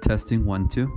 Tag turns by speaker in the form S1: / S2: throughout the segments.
S1: Testing 1 2.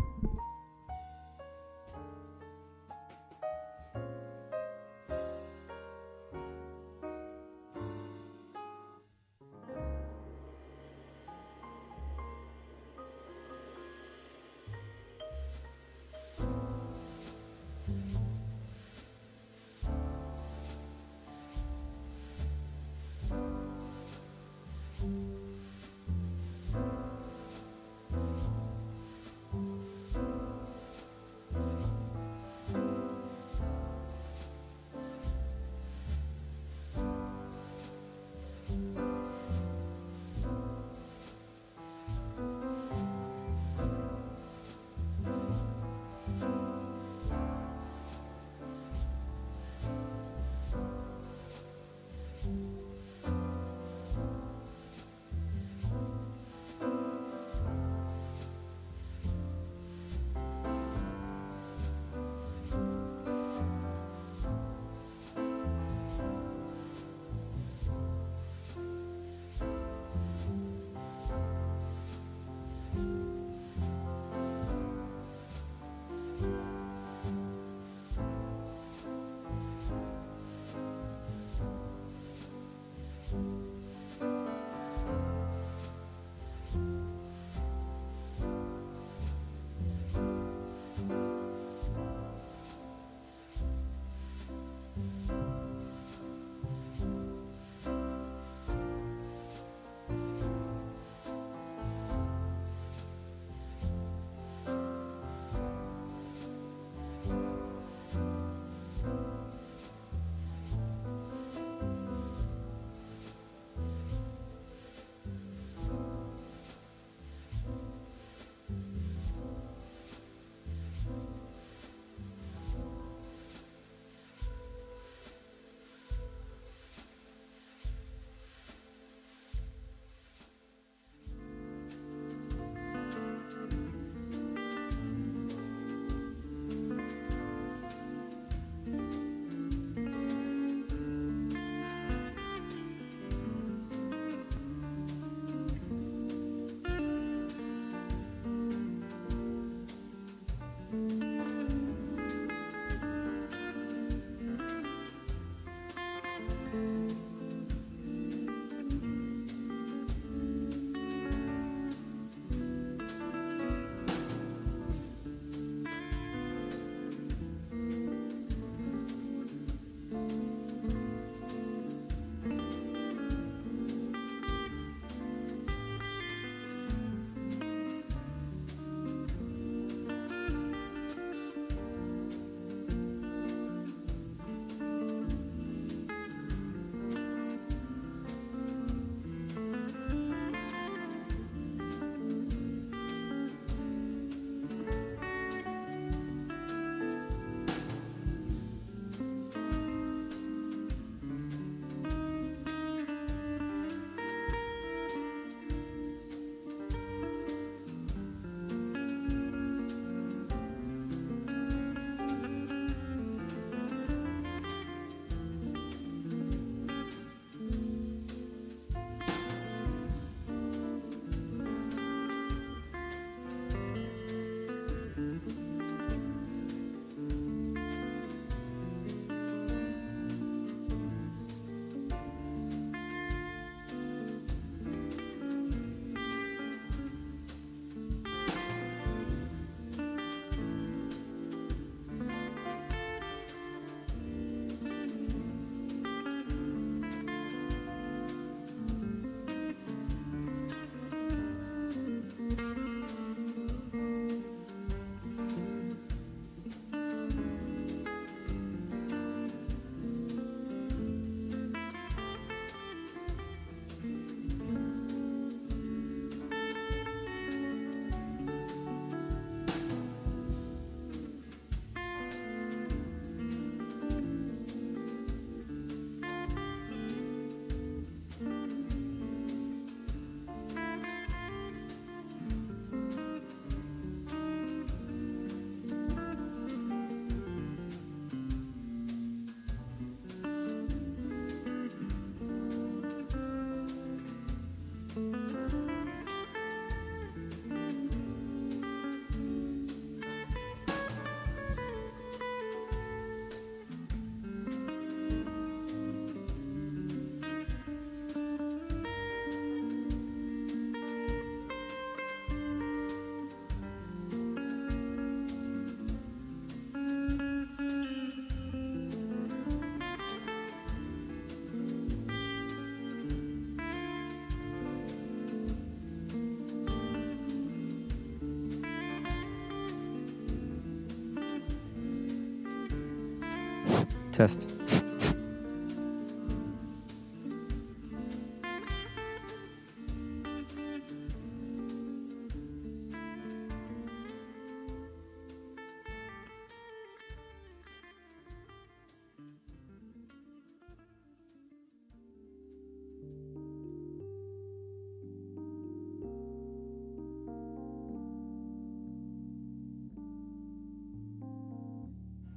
S1: Test.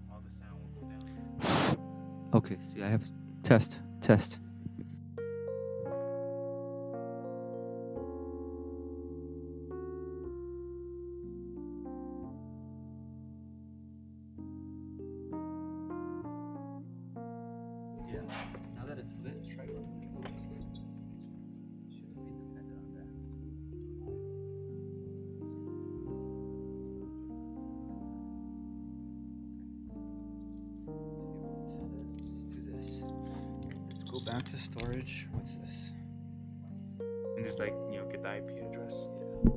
S2: All the sound will go down.
S1: Okay, see, I have test.
S2: Yeah. Now that it's lit, try to shouldn't be dependent on that. Let's do this. Let's go back to storage. What's this?
S3: And just like, get the IP address.
S2: Yeah.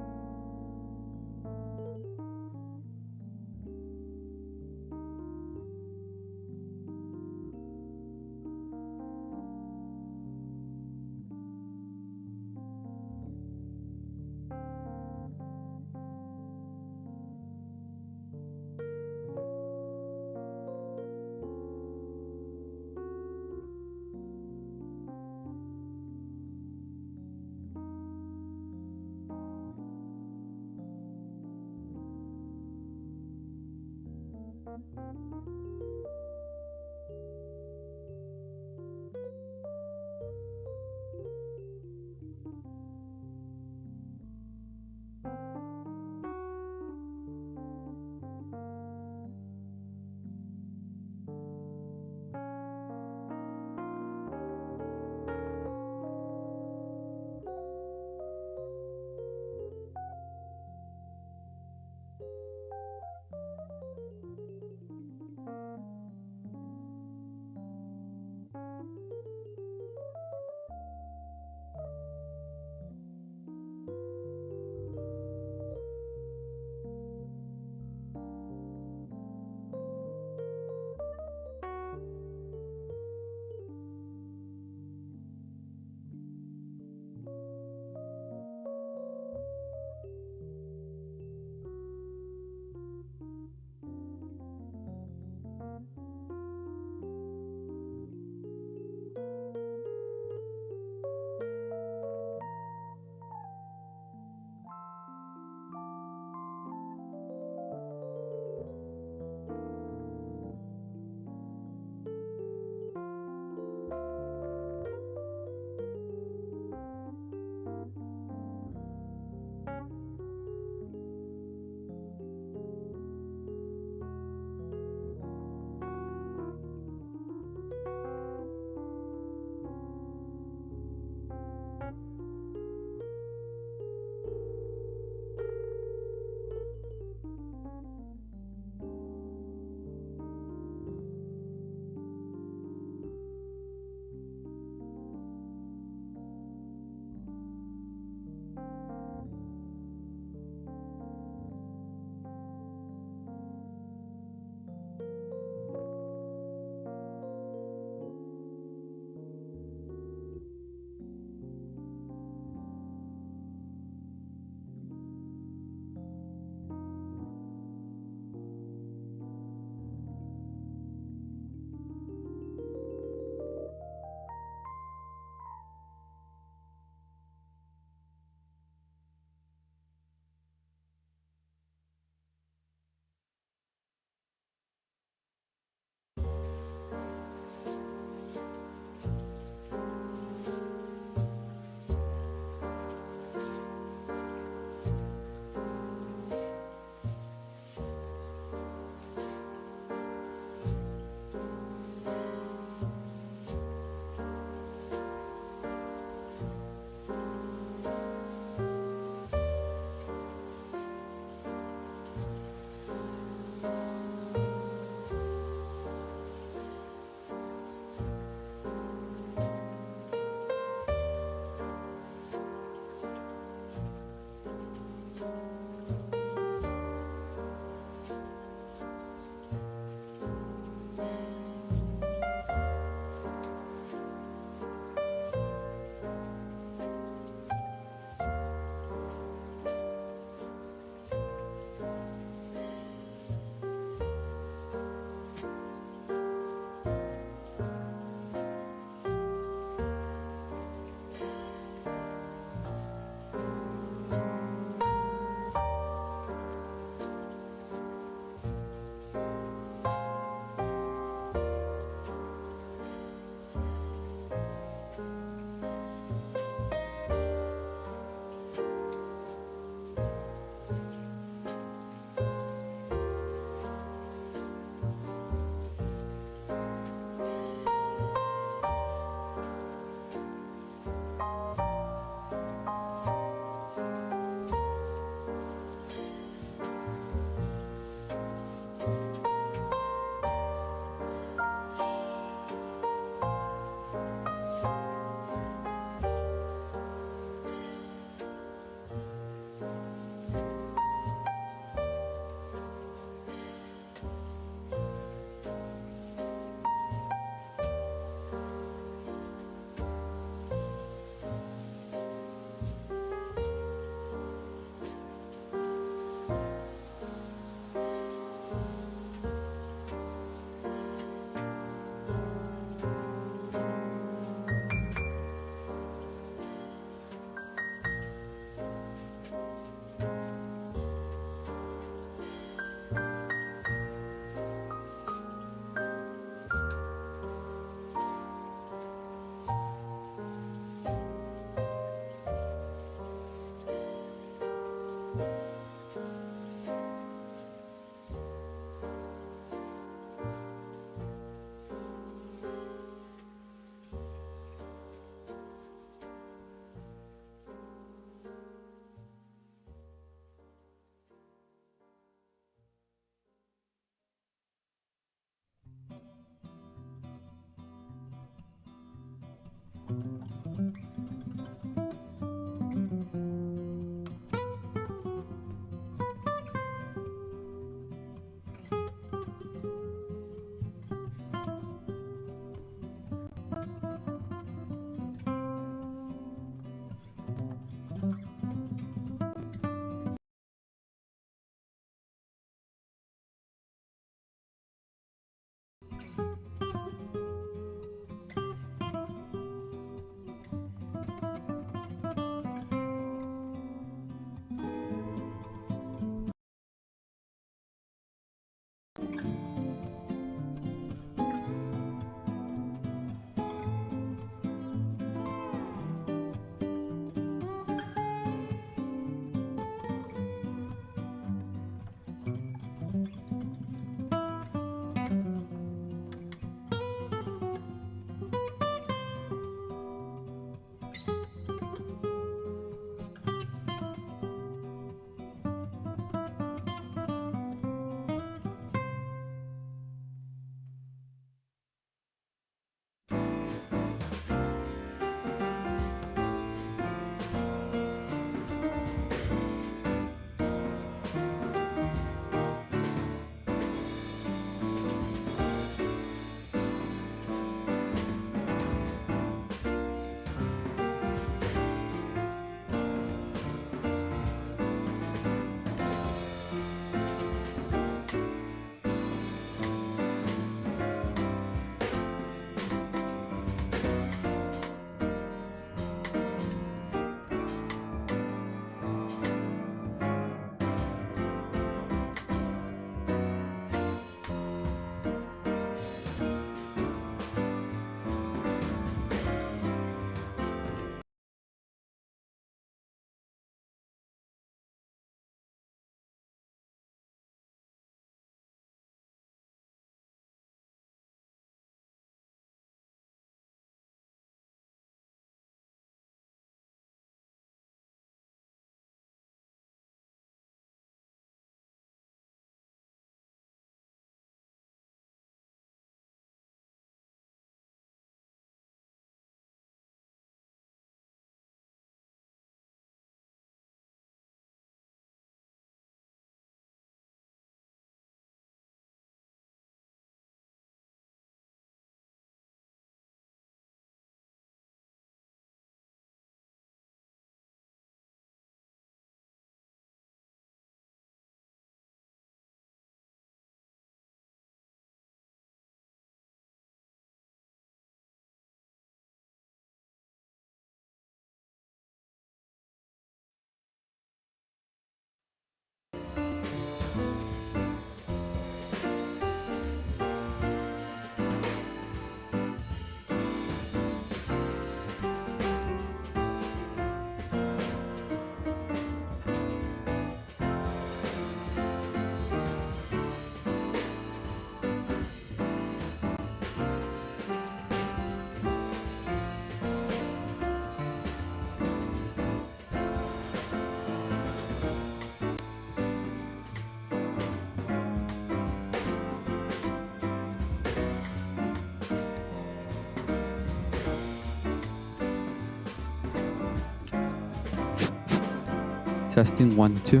S2: Testing 1, 2.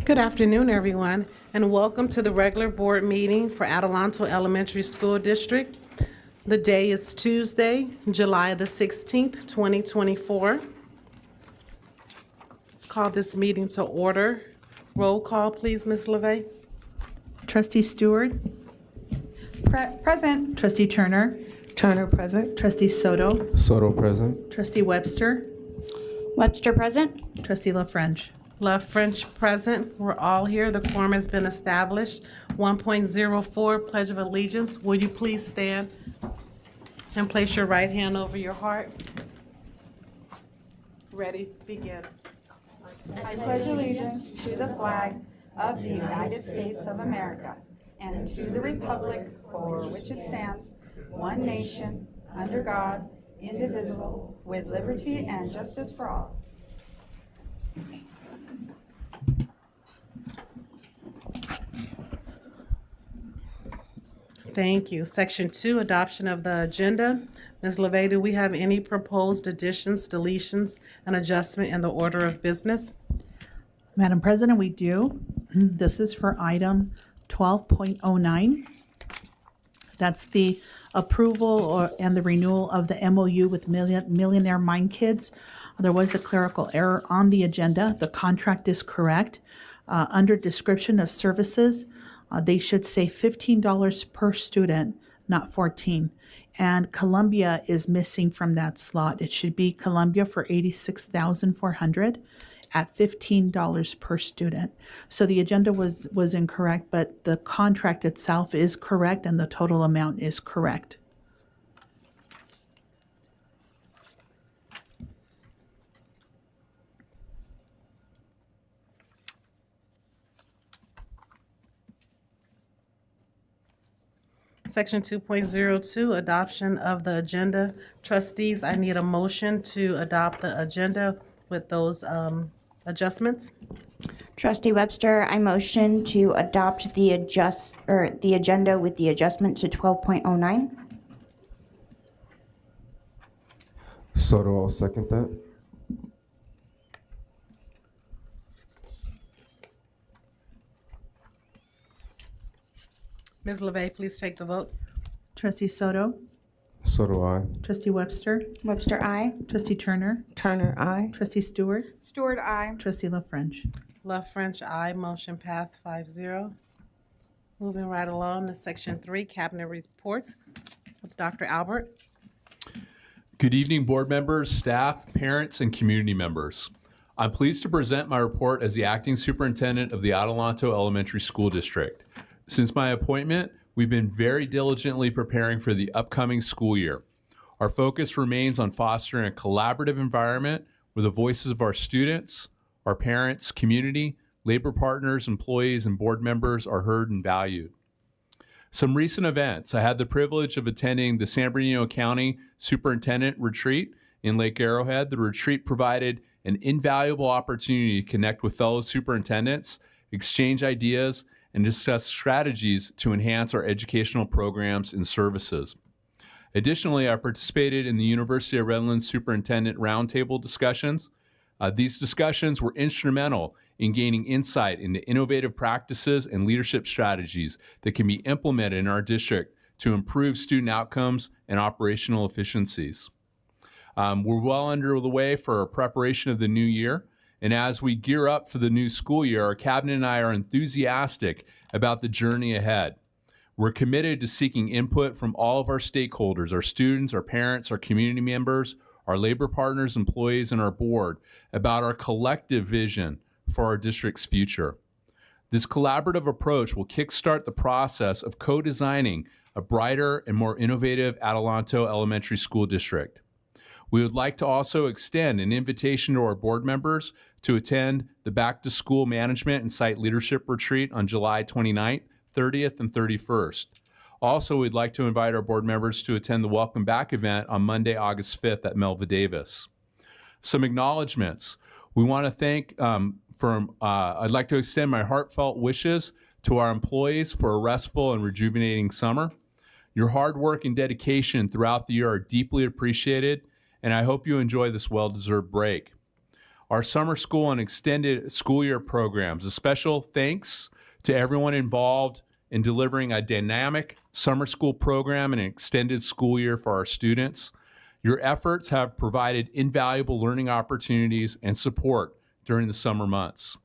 S1: Good afternoon, everyone, and welcome to the regular board meeting for Adelanto Elementary School District. The day is Tuesday, July the 16th, 2024. Let's call this meeting to order. Roll call, please, Ms. LeVey.
S4: Trustee Stewart,
S5: Present.
S4: Trustee Turner,
S5: Turner present.
S4: Trustee Soto,
S6: Soto present.
S4: Trustee Webster,
S7: Webster present.
S4: Trustee LaFrench.
S1: Love French present. We're all here. The quorum has been established. 1.04 Pledge of Allegiance. Will you please stand and place your right hand over your heart? Ready? Begin.
S5: I pledge allegiance to the flag of the United States of America and to the republic for which it stands, one nation, under God, indivisible, with liberty and justice for all.
S1: Thank you. Section 2, adoption of the agenda. Ms. LeVey, do we have any proposed additions, deletions, and adjustment in the order of business?
S4: Madam President, we do. This is for item 12.09. That's the approval and the renewal of the MOU with Millionaire Mind Kids. There was a clerical error on the agenda. The contract is correct. Under description of services, they should say $15 per student, not 14. And Columbia is missing from that slot. It should be Columbia for $86,400 at $15 per student. So the agenda was incorrect, but the contract itself is correct and the total amount is correct.
S1: Section 2.02, adoption of the agenda. Trustees, I need a motion to adopt the agenda with those adjustments.
S7: Trustee Webster, I motion to adopt the agenda with the adjustment to 12.09.
S6: Soto, I'll second that.
S1: Ms. LeVey, please take the vote.
S4: Trustee Soto,
S6: Soto, aye.
S4: Trustee Webster,
S7: Webster, I.
S4: Trustee Turner,
S5: Turner, aye.
S4: Trustee Stewart,
S5: Stewart, aye.
S4: Trustee LaFrench.
S1: Love French, aye. Motion passed 5-0. Moving right along to Section 3, Cabinet Reports with Dr. Albert.
S8: Good evening, board members, staff, parents, and community members. I'm pleased to present my report as the acting superintendent of the Adelanto Elementary School District. Since my appointment, we've been very diligently preparing for the upcoming school year. Our focus remains on fostering a collaborative environment where the voices of our students, our parents, community, labor partners, employees, and board members are heard and valued. Some recent events. I had the privilege of attending the San Bernardino County Superintendent Retreat in Lake Arrowhead. The retreat provided an invaluable opportunity to connect with fellow superintendents, exchange ideas, and discuss strategies to enhance our educational programs and services. Additionally, I participated in the University of Redlands Superintendent Roundtable discussions. These discussions were instrumental in gaining insight into innovative practices and leadership strategies that can be implemented in our district to improve student outcomes and operational efficiencies. We're well under the way for our preparation of the new year. And as we gear up for the new school year, our cabinet and I are enthusiastic about the journey ahead. We're committed to seeking input from all of our stakeholders, our students, our parents, our community members, our labor partners, employees, and our board about our collective vision for our district's future. This collaborative approach will kickstart the process of co-designing a brighter and more innovative Adelanto Elementary School District. We would like to also extend an invitation to our board members to attend the Back to School Management and Site Leadership Retreat on July 29th, 30th, and 31st. Also, we'd like to invite our board members to attend the Welcome Back event on Monday, August 5th at Melva Davis. Some acknowledgements. We want to thank, I'd like to extend my heartfelt wishes to our employees for a restful and rejuvenating summer. Your hard work and dedication throughout the year are deeply appreciated, and I hope you enjoy this well-deserved break. our summer school and extended school year programs. A special thanks to everyone involved in delivering a dynamic summer school program and an extended school year for our students. Your efforts have provided invaluable learning opportunities and support during the summer months.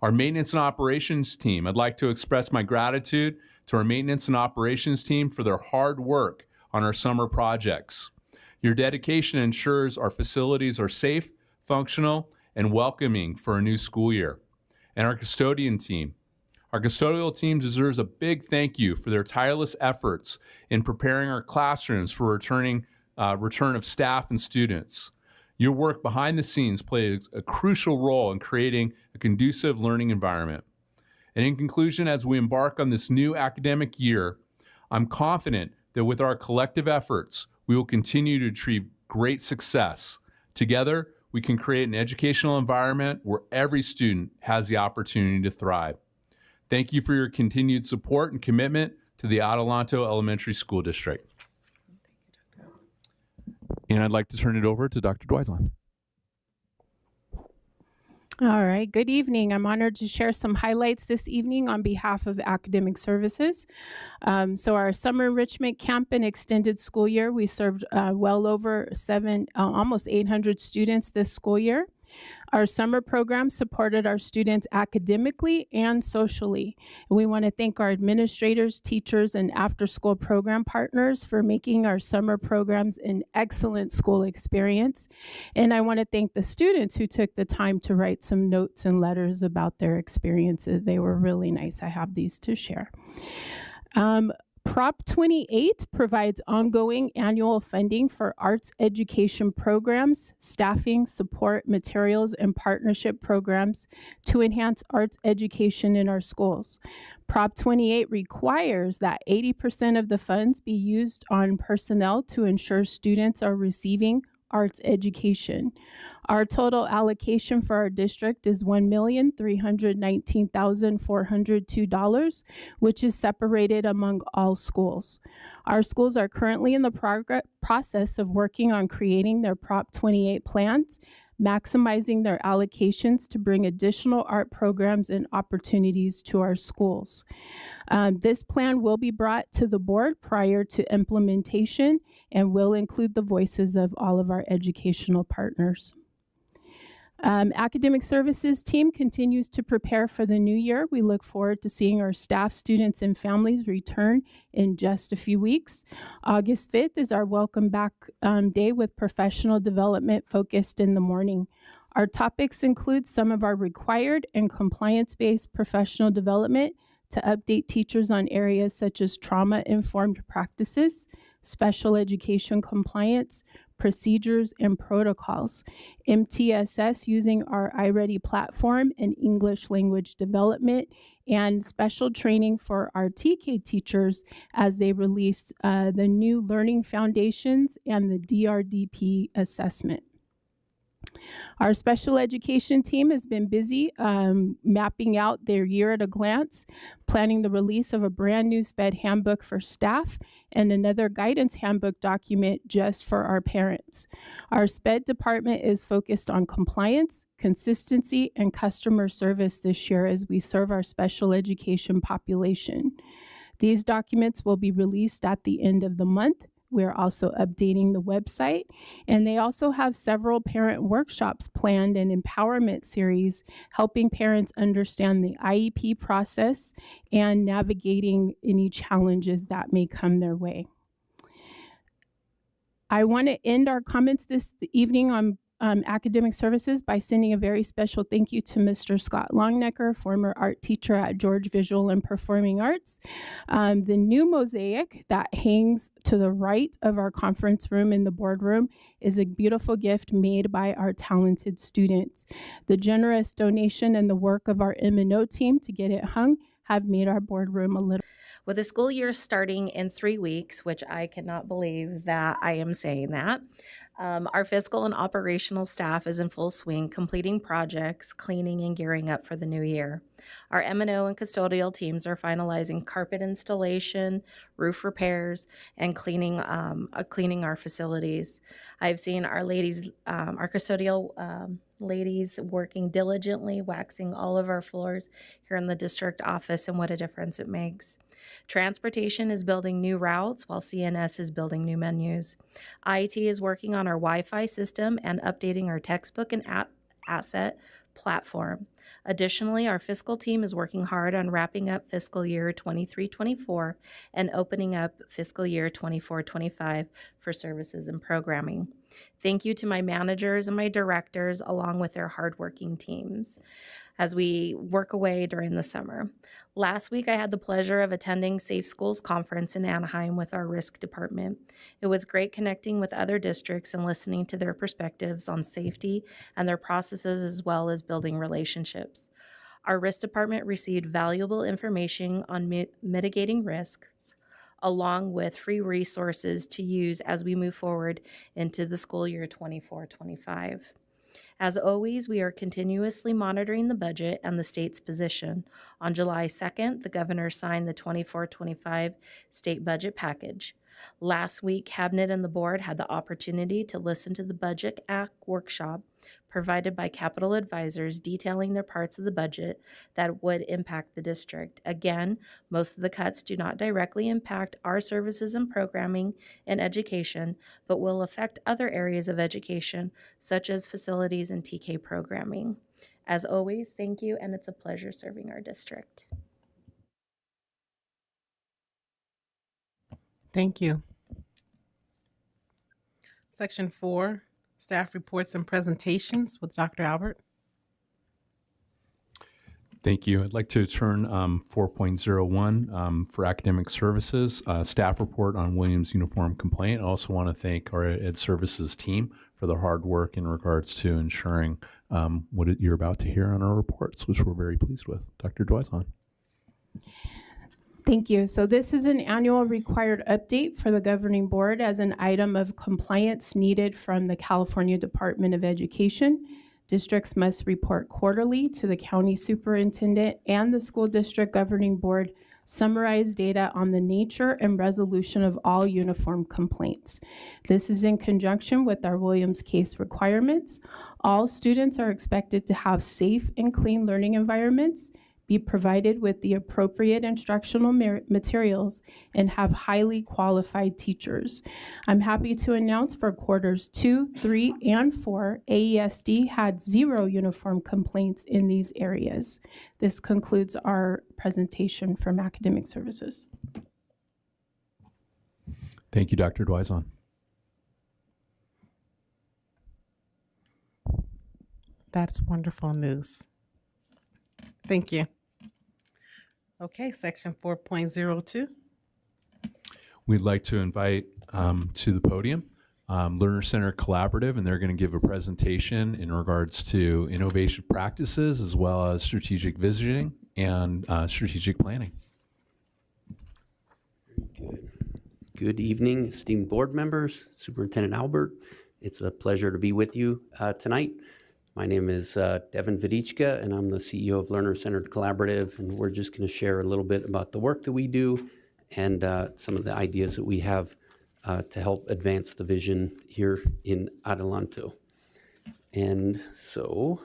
S8: Our maintenance and operations team, I'd like to express my gratitude to our maintenance and operations team for their hard work on our summer projects. Your dedication ensures our facilities are safe, functional, and welcoming for a new school year. And our custodian team. Our custodial team deserves a big thank you for their tireless efforts in preparing our classrooms for return of staff and students. Your work behind the scenes plays a crucial role in creating a conducive learning environment. And in conclusion, as we embark on this new academic year, I'm confident that with our collective efforts, we will continue to achieve great success. Together, we can create an educational environment where every student has the opportunity to thrive. Thank you for your continued support and commitment to the Adelanto Elementary School District. And I'd like to turn it over to Dr. Dweisland.
S9: All right, good evening. I'm honored to share some highlights this evening on behalf of Academic Services. So our summer enrichment camp and extended school year, we served well over almost 800 students this school year. Our summer program supported our students academically and socially. And we want to thank our administrators, teachers, and after-school program partners for making our summer programs an excellent school experience. And I want to thank the students who took the time to write some notes and letters about their experiences. They were really nice. I have these to share. Prop 28 provides ongoing annual funding for arts education programs, staffing, support, materials, and partnership programs to enhance arts education in our schools. Prop 28 requires that 80% of the funds be used on personnel to ensure students are receiving arts education. Our total allocation for our district is $1,319,402, which is separated among all schools. Our schools are currently in the process of working on creating their Prop 28 plans, maximizing their allocations to bring additional art programs and opportunities to our schools. This plan will be brought to the board prior to implementation and will include the voices of all of our educational partners. Academic Services team continues to prepare for the new year. We look forward to seeing our staff, students, and families return in just a few weeks. August 5th is our welcome back day with professional development focused in the morning. Our topics include some of our required and compliance-based professional development to update teachers on areas such as trauma-informed practices, special education compliance, procedures, and protocols, MTSS using our iReady platform and English language development, and special training for our TK teachers as they release the new learning foundations and the DRDP assessment. Our special education team has been busy mapping out their year at a glance, planning the release of a brand new SPED handbook for staff and another guidance handbook document just for our parents. Our SPED department is focused on compliance, consistency, and customer service this year as we serve our special education population. These documents will be released at the end of the month. We're also updating the website, and they also have several parent workshops planned and empowerment series helping parents understand the IEP process and navigating any challenges that may come their way. I want to end our comments this evening on Academic Services by sending a very special thank you to Mr. Scott Longnecker, former art teacher at George Visual and Performing Arts. The new mosaic that hangs to the right of our conference room in the boardroom is a beautiful gift made by our talented students. The generous donation and the work of our M&O team to get it hung have made our boardroom a little.
S10: With the school year starting in 3 weeks, which I cannot believe that I am saying that, our fiscal and operational staff is in full swing, completing projects, cleaning, and gearing up for the new year. Our M&O and custodial teams are finalizing carpet installation, roof repairs, and cleaning our facilities. I've seen our ladies, our custodial ladies working diligently, waxing all of our floors here in the district office, and what a difference it makes. Transportation is building new routes while CNS is building new menus. IT is working on our Wi-Fi system and updating our textbook and asset platform. Additionally, our fiscal team is working hard on wrapping up fiscal year 23-24 and opening up fiscal year 24-25 for services and programming. Thank you to my managers and my directors, along with their hardworking teams, as we work away during the summer. Last week, I had the pleasure of attending Safe Schools Conference in Anaheim with our risk department. It was great connecting with other districts and listening to their perspectives on safety and their processes, as well as building relationships. Our risk department received valuable information on mitigating risks, along with free resources to use as we move forward into the school year 24-25. As always, we are continuously monitoring the budget and the state's position. On July 2nd, the governor signed the 24-25 state budget package. Last week, Cabinet and the board had the opportunity to listen to the Budget Act workshop provided by Capital Advisors detailing their parts of the budget that would impact the district. Again, most of the cuts do not directly impact our services and programming in education, but will affect other areas of education, such as facilities and TK programming. As always, thank you, and it's a pleasure serving our district.
S1: Thank you. Section 4, staff reports and presentations with Dr. Albert.
S8: Thank you. I'd like to turn 4.01 for academic services, staff report on Williams uniform complaint. I also want to thank our Ed Services team for their hard work in regards to ensuring what you're about to hear on our reports, which we're very pleased with. Dr. Dwyzon.
S9: Thank you. So this is an annual required update for the governing board as an item of compliance needed from the California Department of Education. Districts must report quarterly to the county superintendent and the school district governing board summarize data on the nature and resolution of all uniform complaints. This is in conjunction with our Williams case requirements. All students are expected to have safe and clean learning environments, be provided with the appropriate instructional materials, and have highly qualified teachers. I'm happy to announce for quarters 2, 3, and 4, AESD had 0 uniform complaints in these areas. This concludes our presentation from academic services.
S8: Thank you, Dr. Dwyzon.
S1: That's wonderful news. Thank you. Okay, section 4.02.
S8: We'd like to invite to the podium Learner Center Collaborative, and they're going to give a presentation in regards to innovation practices as well as strategic visiting and strategic planning.
S11: Good evening, esteemed board members, Superintendent Albert. It's a pleasure to be with you tonight. My name is Devin Vidichka, and I'm the CEO of Learner Centered Collaborative, and we're just going to share a little bit about the work that we do and some of the ideas that we have to help advance the vision here in Adelanto. And so,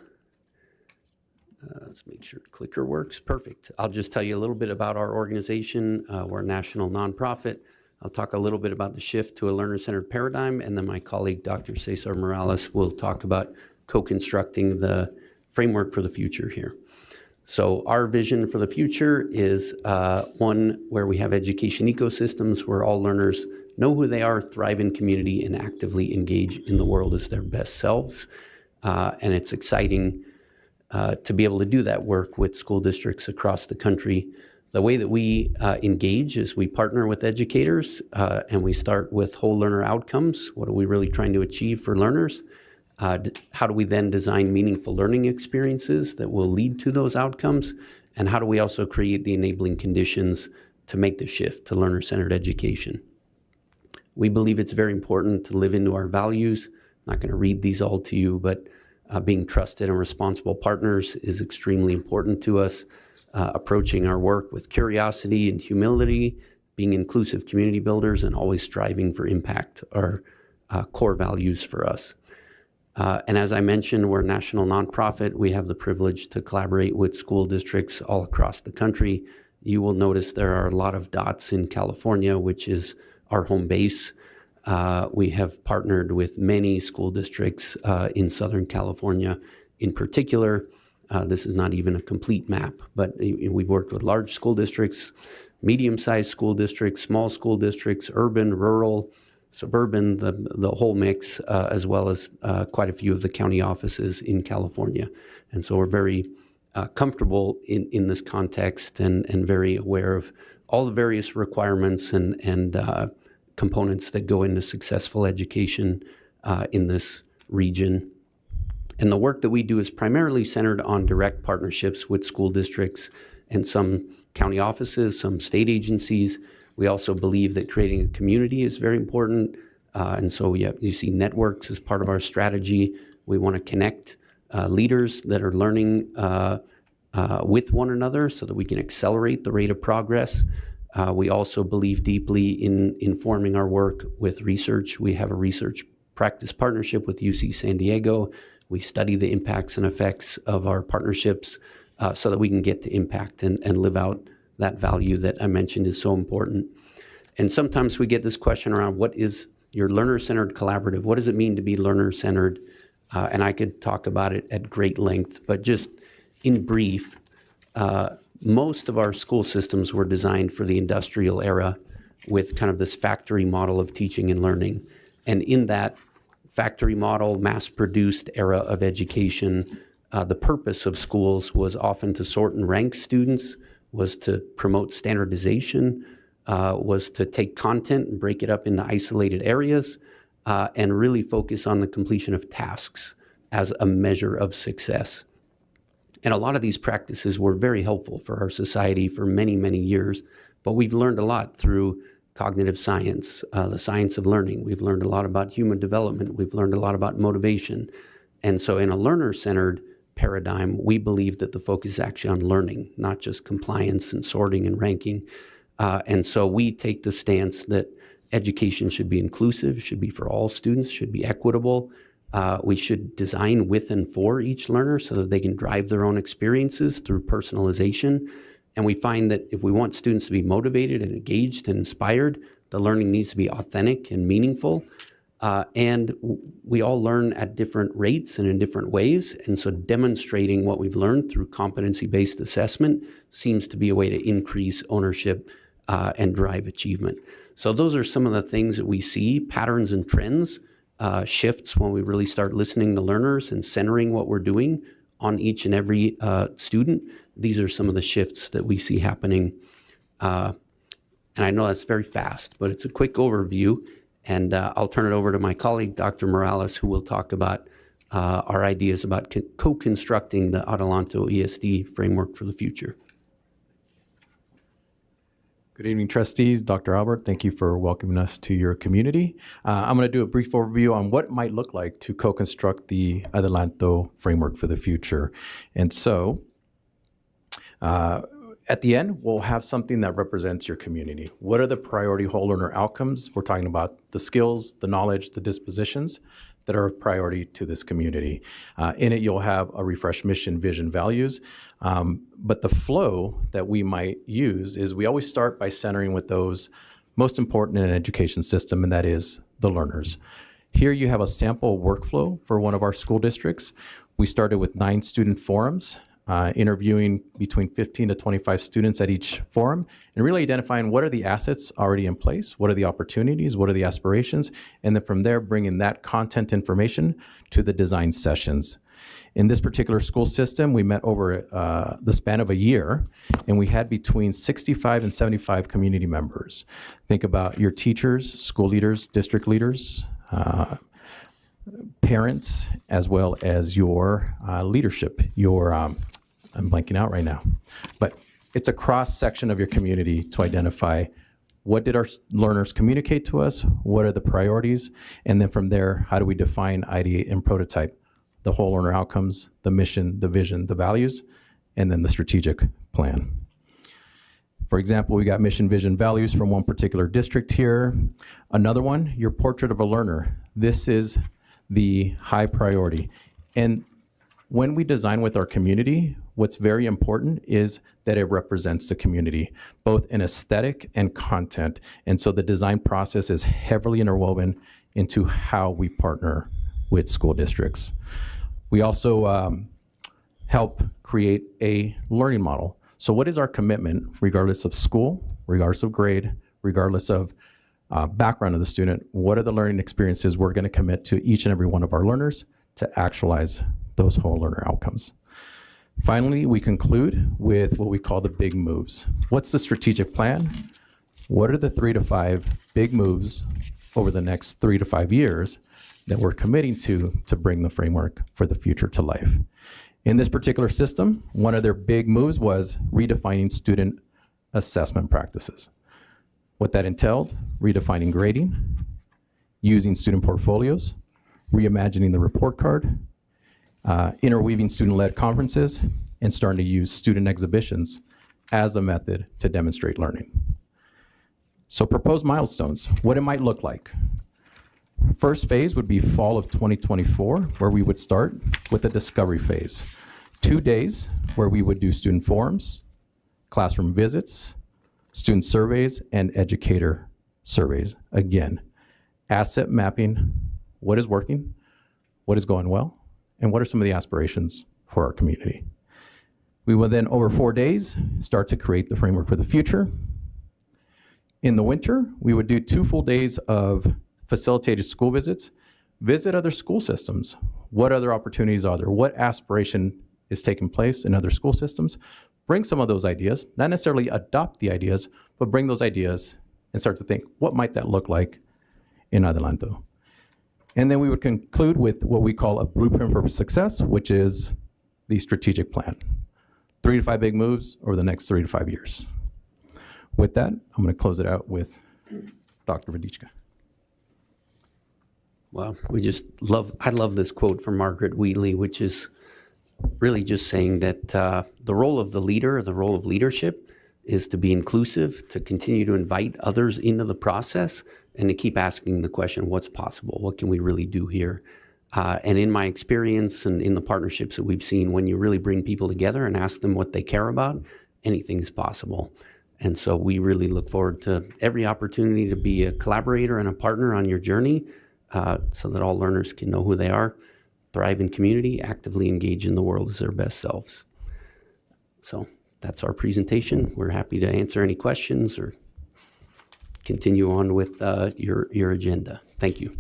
S11: let's make sure the clicker works. Perfect. I'll just tell you a little bit about our organization. We're a national nonprofit. I'll talk a little bit about the shift to a learner-centered paradigm, and then my colleague, Dr. Cesar Morales, will talk about co-constructing the framework for the future here. So our vision for the future is one where we have education ecosystems where all learners know who they are, thrive in community, and actively engage in the world as their best selves. And it's exciting to be able to do that work with school districts across the country. The way that we engage is we partner with educators and we start with whole learner outcomes. What are we really trying to achieve for learners? How do we then design meaningful learning experiences that will lead to those outcomes? And how do we also create the enabling conditions to make the shift to learner-centered education? We believe it's very important to live into our values. I'm not going to read these all to you, but being trusted and responsible partners is extremely important to us. Approaching our work with curiosity and humility, being inclusive community builders, and always striving for impact are core values for us. And as I mentioned, we're a national nonprofit. We have the privilege to collaborate with school districts all across the country. You will notice there are a lot of dots in California, which is our home base. We have partnered with many school districts in Southern California in particular. This is not even a complete map, but we've worked with large school districts, medium-sized school districts, small school districts, urban, rural, suburban, the whole mix, as well as quite a few of the county offices in California. And so we're very comfortable in this context and very aware of all the various requirements and components that go into successful education in this region. And the work that we do is primarily centered on direct partnerships with school districts and some county offices, some state agencies. We also believe that creating a community is very important. And so you see networks as part of our strategy. We want to connect leaders that are learning with one another so that we can accelerate the rate of progress. We also believe deeply in informing our work with research. We have a research practice partnership with UC San Diego. We study the impacts and effects of our partnerships so that we can get to impact and live out that value that I mentioned is so important. And sometimes we get this question around, what is your learner-centered collaborative? What does it mean to be learner-centered? And I could talk about it at great length, but just in brief, most of our school systems were designed for the industrial era with kind of this factory model of teaching and learning. And in that factory model, mass-produced era of education, the purpose of schools was often to sort and rank students, was to promote standardization, was to take content and break it up into isolated areas, and really focus on the completion of tasks as a measure of success. And a lot of these practices were very helpful for our society for many, many years, but we've learned a lot through cognitive science, the science of learning. We've learned a lot about human development. We've learned a lot about motivation. And so in a learner-centered paradigm, we believe that the focus is actually on learning, not just compliance and sorting and ranking. And so we take the stance that education should be inclusive, should be for all students, should be equitable. We should design with and for each learner so that they can drive their own experiences through personalization. And we find that if we want students to be motivated and engaged and inspired, the learning needs to be authentic and meaningful. And we all learn at different rates and in different ways. And so demonstrating what we've learned through competency-based assessment seems to be a way to increase ownership and drive achievement. So those are some of the things that we see, patterns and trends, shifts when we really start listening to learners and centering what we're doing on each and every student. These are some of the shifts that we see happening. And I know that's very fast, but it's a quick overview. And I'll turn it over to my colleague, Dr. Morales, who will talk about our ideas about co-constructing the Adelanto ESD framework for the future.
S12: Good evening, trustees. Dr. Albert, thank you for welcoming us to your community. I'm going to do a brief overview on what it might look like to co-construct the Adelanto framework for the future. And so at the end, we'll have something that represents your community. What are the priority whole learner outcomes? We're talking about the skills, the knowledge, the dispositions that are of priority to this community. In it, you'll have a refreshed mission, vision, values. But the flow that we might use is we always start by centering with those most important in an education system, and that is the learners. Here you have a sample workflow for one of our school districts. We started with 9 student forums, interviewing between 15 to 25 students at each forum, and really identifying what are the assets already in place, what are the opportunities, what are the aspirations, and then from there bringing that content information to the design sessions. In this particular school system, we met over the span of a year, and we had between 65 and 75 community members. Think about your teachers, school leaders, district leaders, parents, as well as your leadership, your, I'm blanking out right now, but it's a cross-section of your community to identify what did our learners communicate to us, what are the priorities, and then from there, how do we define, ideate, and prototype the whole learner outcomes, the mission, the vision, the values, and then the strategic plan. For example, we got mission, vision, values from one particular district here. Another one, your portrait of a learner. This is the high priority. And when we design with our community, what's very important is that it represents the community, both in aesthetic and content. And so the design process is heavily interwoven into how we partner with school districts. We also help create a learning model. So what is our commitment, regardless of school, regardless of grade, regardless of background of the student? What are the learning experiences we're going to commit to each and every one of our learners to actualize those whole learner outcomes? Finally, we conclude with what we call the big moves. What's the strategic plan? What are the 3 to 5 big moves over the next 3 to 5 years that we're committing to bring the framework for the future to life? In this particular system, one of their big moves was redefining student assessment practices. What that entailed, redefining grading, using student portfolios, reimagining the report card, interweaving student-led conferences, and starting to use student exhibitions as a method to demonstrate learning. So proposed milestones, what it might look like. First phase would be fall of 2024, where we would start with the discovery phase. 2 days where we would do student forums, classroom visits, student surveys, and educator surveys. Again, asset mapping, what is working, what is going well, and what are some of the aspirations for our community. We will then, over 4 days, start to create the framework for the future. In the winter, we would do 2 full days of facilitated school visits, visit other school systems. What other opportunities are there? What aspiration is taking place in other school systems? Bring some of those ideas, not necessarily adopt the ideas, but bring those ideas and start to think, what might that look like in Adelanto? And then we would conclude with what we call a blueprint for success, which is the strategic plan. 3 to 5 big moves over the next 3 to 5 years. With that, I'm going to close it out with Dr. Vadichka.
S11: Well, I love this quote from Margaret Wheatley, which is really just saying that the role of the leader, the role of leadership, is to be inclusive, to continue to invite others into the process, and to keep asking the question, what's possible? What can we really do here? And in my experience and in the partnerships that we've seen, when you really bring people together and ask them what they care about, anything is possible. And so we really look forward to every opportunity to be a collaborator and a partner on your journey, so that all learners can know who they are, thrive in community, actively engage in the world as their best selves. So that's our presentation. We're happy to answer any questions or continue on with your agenda. Thank you.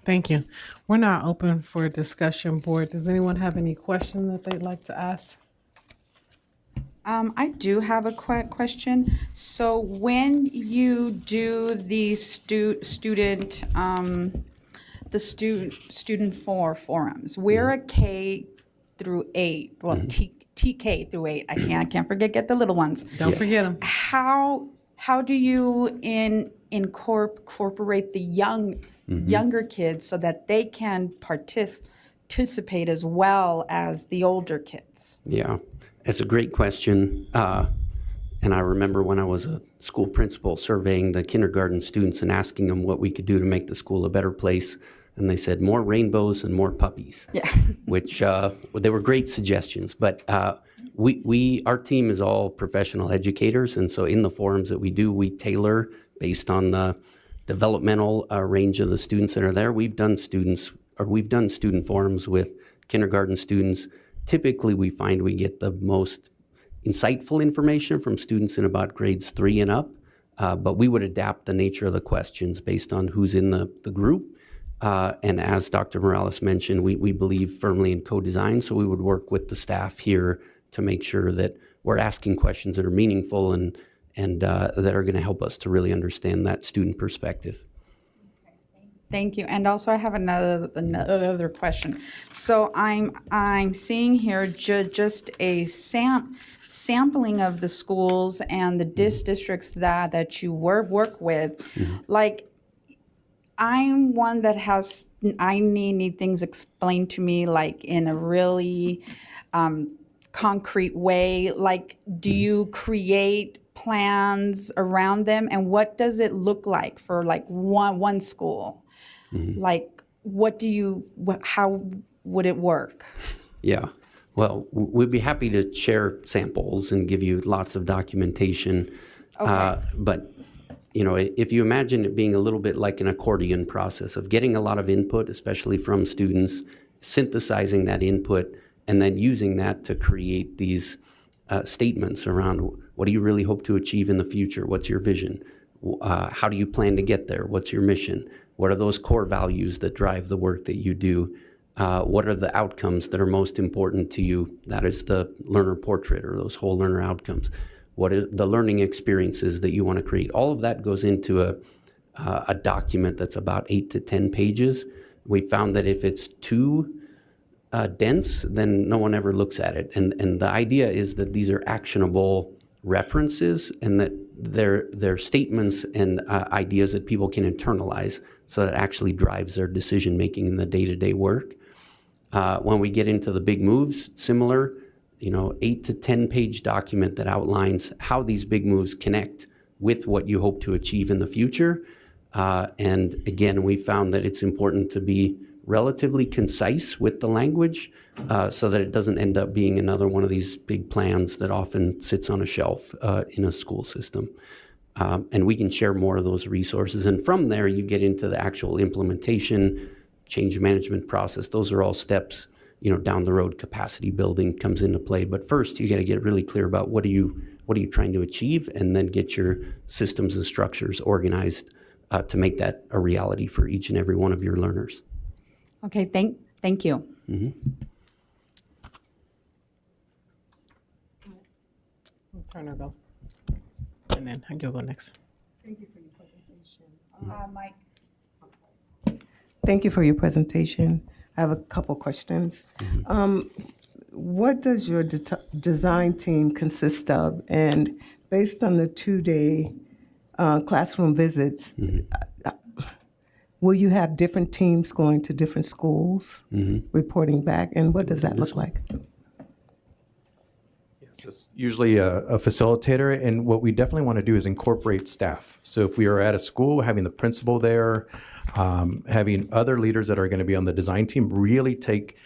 S1: Thank you. We're now open for discussion, board. Does anyone have any question that they'd like to ask?
S5: I do have a question. So when you do the student forums, we're a K through 8, well, TK through 8. I can't get the little ones.
S1: Don't forget them.
S5: How do you incorporate the younger kids so that they can participate as well as the older kids?
S11: Yeah, that's a great question. And I remember when I was a school principal surveying the kindergarten students and asking them what we could do to make the school a better place. And they said more rainbows and more puppies,
S5: Yeah.
S11: which they were great suggestions. But our team is all professional educators. And so in the forums that we do, we tailor based on the developmental range of the students that are there. We've done student forums with kindergarten students. Typically, we find we get the most insightful information from students in about grades 3 and up, but we would adapt the nature of the questions based on who's in the group. And as Dr. Morales mentioned, we believe firmly in co-design, so we would work with the staff here to make sure that we're asking questions that are meaningful and that are going to help us to really understand that student perspective.
S5: Thank you. And also I have another question. So I'm seeing here just a sampling of the schools and the districts that you work with. Mm-hmm. Like, I'm one that I need things explained to me like in a really concrete way. Like, do you create plans around them, and what does it look like for like one school? Mm-hmm. Like,
S13: how would it work?
S11: Yeah. Well, we'd be happy to share samples and give you lots of documentation.
S13: Okay.
S11: But, you know, if you imagine it being a little bit like an accordion process of getting a lot of input, especially from students, synthesizing that input, and then using that to create these statements around what do you really hope to achieve in the future? What's your vision? How do you plan to get there? What's your mission? What are those core values that drive the work that you do? What are the outcomes that are most important to you? That is the learner portrait or those whole learner outcomes. What are the learning experiences that you want to create? All of that goes into a document that's about 8 to 10 pages. We found that if it's too dense, then no one ever looks at it. And the idea is that these are actionable references and that they're statements and ideas that people can internalize, so that actually drives their decision making in the day-to-day work. When we get into the big moves, similar, 8 to 10 page document that outlines how these big moves connect with what you hope to achieve in the future. And again, we found that it's important to be relatively concise with the language so that it doesn't end up being another one of these big plans that often sits on a shelf in a school system. And we can share more of those resources. And from there, you get into the actual implementation, change management process. Those are all steps, down the road. Capacity building comes into play. But first, you got to get really clear about what are you trying to achieve, and then get your systems and structures organized to make that a reality for each and every one of your learners.
S13: Okay, thank you.
S11: Mm-hmm.
S1: Turner go. And then you'll go next.
S5: Thank you for your presentation. Mike.
S14: Thank you for your presentation. I have a couple questions. What does your design team consist of? And based on the 2-day classroom visits, will you have different teams going to different schools, reporting back? And what does that look like?
S12: So it's usually a facilitator, and what we definitely want to do is incorporate staff. So if we are at a school, having the principal there, having other leaders that are going to be on the design team really take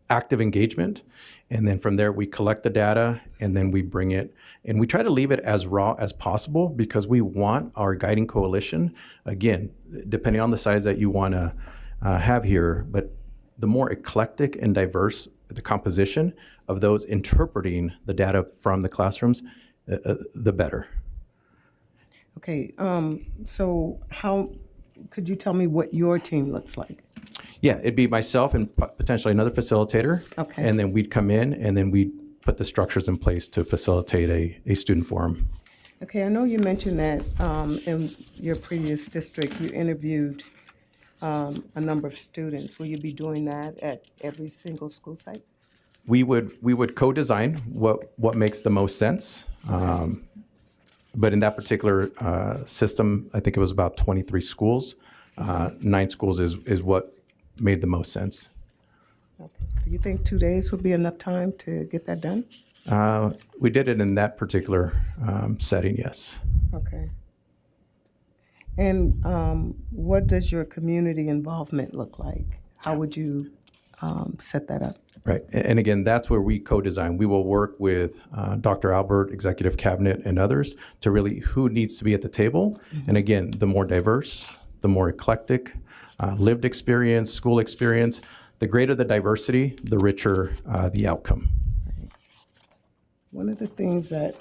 S12: active engagement. And then from there, we collect the data, and then we bring it. And we try to leave it as raw as possible because we want our guiding coalition, again, depending on the size that you want to have here, but the more eclectic and diverse the composition of those interpreting the data from the classrooms, the better.
S14: Okay, so how could you tell me what your team looks like?
S12: Yeah, it'd be myself and potentially another facilitator.
S14: Okay.
S12: And then we'd come in and then we'd put the structures in place to facilitate a student forum.
S14: Okay, I know you mentioned that in your previous district, you interviewed a number of students. Will you be doing that at every single school site?
S12: We would co-design what makes the most sense. But in that particular system, I think it was about 23 schools. 9 schools is what made the most sense.
S14: Okay. Do you think 2 days would be enough time to get that done?
S12: We did it in that particular setting, yes.
S14: Okay. And what does your community involvement look like? How would you set that up?
S12: Right. And again, that's where we co-design. We will work with Dr. Albert, Executive Cabinet, and others to really who needs to be at the table. And again, the more diverse, the more eclectic, lived experience, school experience, the greater the diversity, the richer the outcome.
S14: One of the things that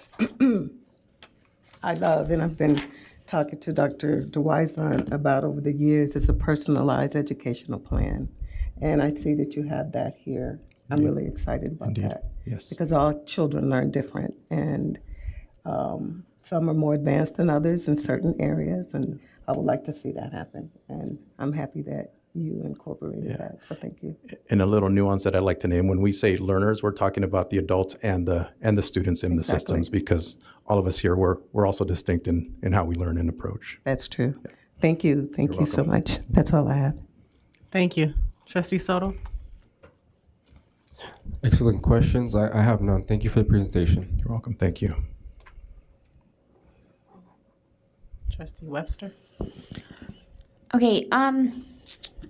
S14: I love, and I've been talking to Dr. DeWison about over the years, is a personalized educational plan. And I see that you have that here. I'm really excited about that.
S12: Yes.
S14: Because all children learn different, and some are more advanced than others in certain areas, and I would like to see that happen. And I'm happy that you incorporated that, so thank you.
S12: And a little nuance that I'd like to name, when we say learners, we're talking about the adults and the students in the systems, because all of us here, we're also distinct in how we learn and approach.
S14: That's true. Thank you. Thank you so much. That's all I have.
S1: Thank you. Trustee Soto?
S6: Excellent questions. I have none. Thank you for the presentation.
S12: You're welcome. Thank you.
S1: Trustee Webster?
S7: Okay,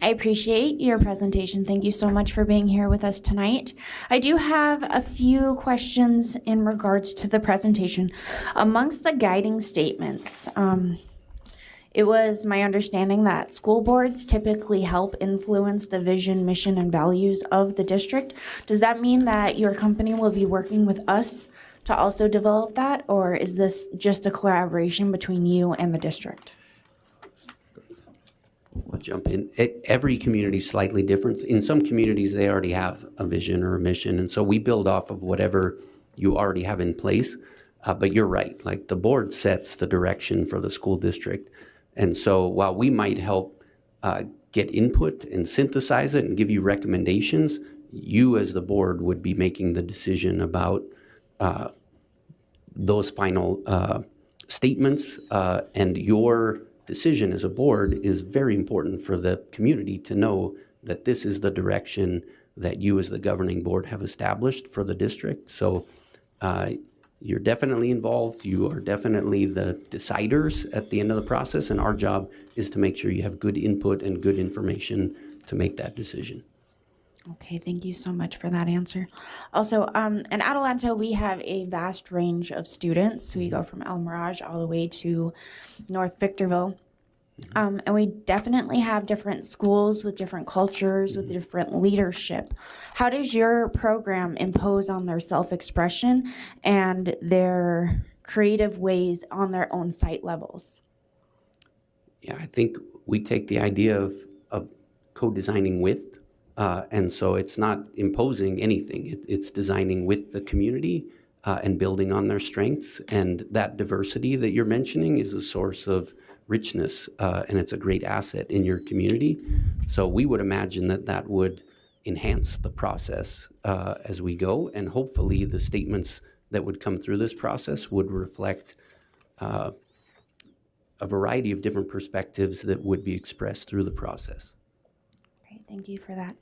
S7: I appreciate your presentation. Thank you so much for being here with us tonight. I do have a few questions in regards to the presentation. Amongst the guiding statements, it was my understanding that school boards typically help influence the vision, mission, and values of the district. Does that mean that your company will be working with us to also develop that, or is this just a collaboration between you and the district?
S11: I'll jump in. Every community is slightly different. In some communities, they already have a vision or a mission, and so we build off of whatever you already have in place. But you're right, like the board sets the direction for the school district. And so while we might help get input and synthesize it and give you recommendations, you as the board would be making the decision about those final statements, and your decision as a board is very important for the community to know that this is the direction that you as the governing board have established for the district. So you're definitely involved. You are definitely the deciders at the end of the process, and our job is to make sure you have good input and good information to make that decision.
S7: Okay, thank you so much for that answer. Also, in Adelanto, we have a vast range of students. We go from El Mirage all the way to North Victorville. And we definitely have different schools with different cultures, with different leadership. How does your program impose on their self-expression and their creative ways on their own site levels?
S11: Yeah, I think we take the idea of co-designing with, and so it's not imposing anything. It's designing with the community and building on their strengths. And that diversity that you're mentioning is a source of richness, and it's a great asset in your community. So we would imagine that that would enhance the process as we go, and hopefully the statements that would come through this process would reflect a variety of different perspectives that would be expressed through the process.
S7: Great, thank you for that.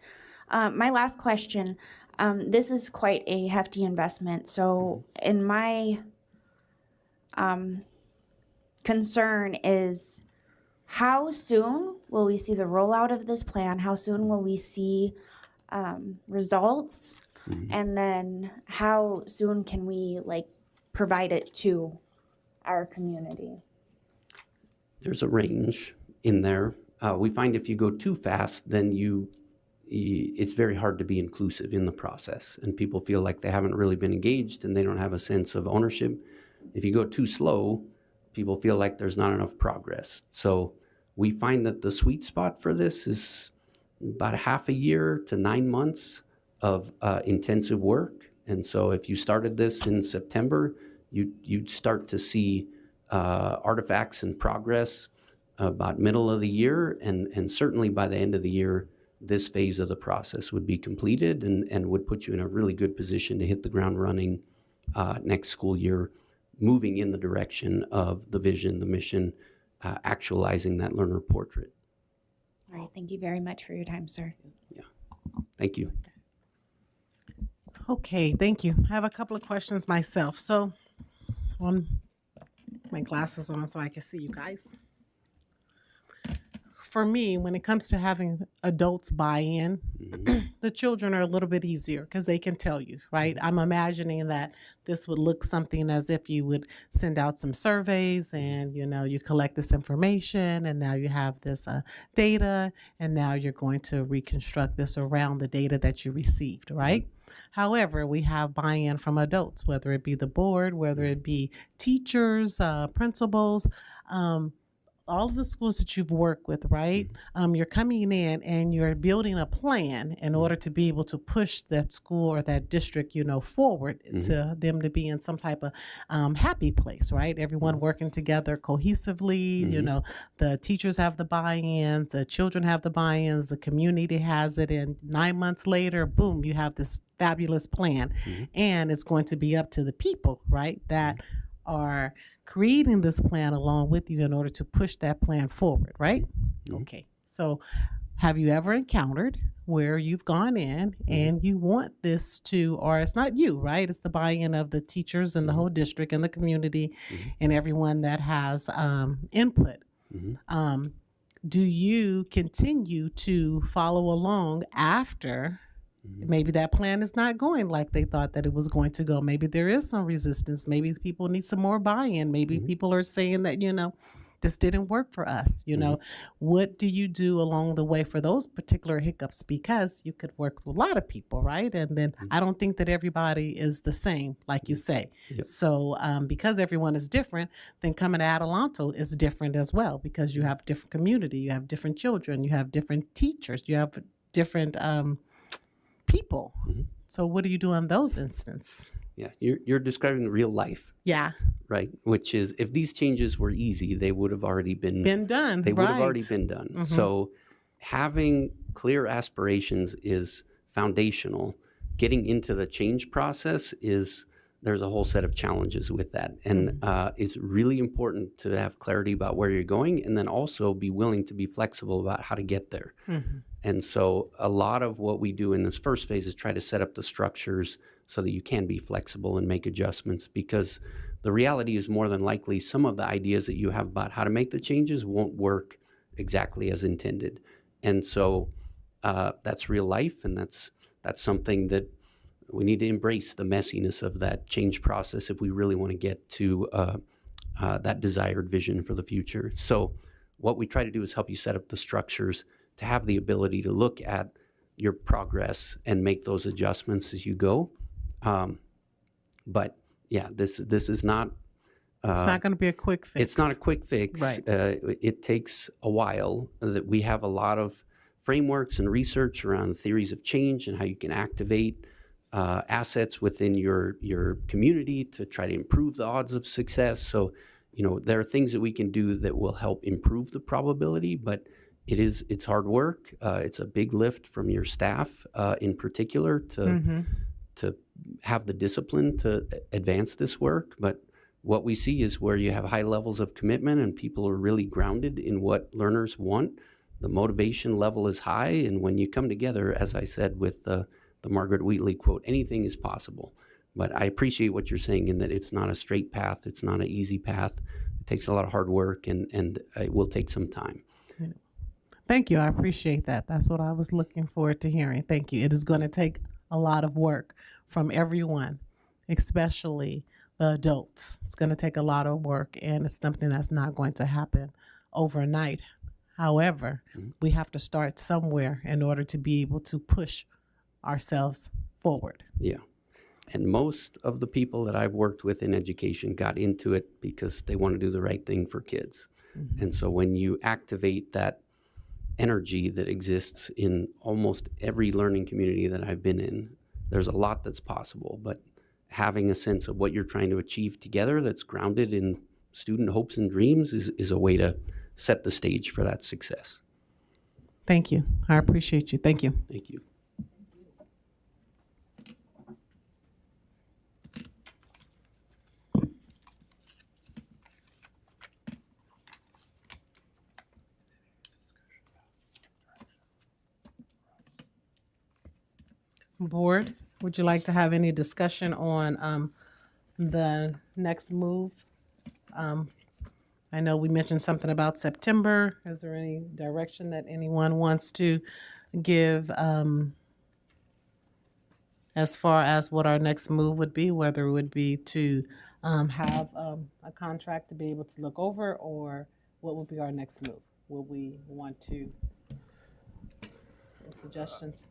S7: My last question, this is quite a hefty investment. So in my concern is, how soon will we see the rollout of this plan? How soon will we see results? And then how soon can we provide it to our community?
S11: There's a range in there. We find if you go too fast, then it's very hard to be inclusive in the process, and people feel like they haven't really been engaged and they don't have a sense of ownership. If you go too slow, people feel like there's not enough progress. So we find that the sweet spot for this is about half a year to 9 months of intensive work. And so if you started this in September, you'd start to see artifacts and progress about middle of the year. And certainly by the end of the year, this phase of the process would be completed and would put you in a really good position to hit the ground running next school year, moving in the direction of the vision, the mission, actualizing that learner portrait.
S7: All right, thank you very much for your time, sir.
S11: Yeah, thank you.
S1: Okay, thank you. I have a couple of questions myself. So, my glasses on so I can see you guys. For me, when it comes to having adults buy in, the children are a little bit easier because they can tell you, right? I'm imagining that this would look something as if you would send out some surveys and, you collect this information and now you have this data and now you're going to reconstruct this around the data that you received, right? However, we have buy-in from adults, whether it be the board, whether it be teachers, principals, all of the schools that you've worked with, right? You're coming in and you're building a plan in order to be able to push that school or that district, forward to them to be in some type of happy place, right? Everyone working together cohesively, the teachers have the buy-ins, the children have the buy-ins, the community has it, and 9 months later, boom, you have this fabulous plan. And it's going to be up to the people, right, that are creating this plan along with you in order to push that plan forward, right? Okay. So have you ever encountered where you've gone in and you want this to, or it's not you, right? It's the buy-in of the teachers and the whole district and the community and everyone that has input. do you continue to follow along after maybe that plan is not going like they thought that it was going to go? Maybe there is some resistance. Maybe people need some more buy-in. Maybe people are saying that, this didn't work for us. What do you do along the way for those particular hiccups? Because you could work with a lot of people, right? And then I don't think that everybody is the same, like you say.
S11: Yep.
S1: So because everyone is different, then coming to Adelanto is different as well, because you have different community, you have different children, you have different teachers, you have different people. So what do you do in those instances?
S11: Yeah, you're describing real life,
S1: Yeah,
S11: right? Which is, if these changes were easy, they would have already been
S1: done.
S11: They would have already
S1: right.
S11: been done. So having clear aspirations is foundational. Getting into the change process there's a whole set of challenges with that. And it's really important to have clarity about where you're going, and then also be willing to be flexible about how to get there. And so a lot of what we do in this first phase is try to set up the structures so that you can be flexible and make adjustments, because the reality is, more than likely, some of the ideas that you have about how to make the changes won't work exactly as intended. And so that's real life, and that's something that we need to embrace, the messiness of that change process, if we really want to get to that desired vision for the future. So what we try to do is help you set up the structures to have the ability to look at your progress and make those adjustments as you go. But yeah, this is not.
S1: It's not going to be a quick fix.
S11: It's not a quick fix.
S1: Right.
S11: It takes a while. That we have a lot of frameworks and research around theories of change and how you can activate assets within your community to try to improve the odds of success. So, there are things that we can do that will help improve the probability, but it's hard work. It's a big lift from your staff in particular to have the discipline to advance this work. But what we see is where you have high levels of commitment and people are really grounded in what learners want, the motivation level is high. And when you come together, as I said with the Margaret Wheatley quote, anything is possible. But I appreciate what you're saying in that it's not a straight path. It's not an easy path. It takes a lot of hard work and it will take some time.
S1: Thank you. I appreciate that. That's what I was looking forward to hearing. Thank you. It is going to take a lot of work from everyone, especially the adults. It's going to take a lot of work, and it's something that's not going to happen overnight. However, we have to start somewhere in order to be able to push ourselves forward.
S11: Yeah. And most of the people that I've worked with in education got into it because they want to do the right thing for kids. And so when you activate that energy that exists in almost every learning community that I've been in, there's a lot that's possible. But having a sense of what you're trying to achieve together that's grounded in student hopes and dreams is a way to set the stage for that success.
S1: Thank you. I appreciate you. Thank you.
S11: Thank you.
S1: Board, would you like to have any discussion on the next move? I know we mentioned something about September. Is there any direction that anyone wants to give as far as what our next move would be, whether it would be to have a contract to be able to look over, or what would be our next move? Will we want to, suggestions?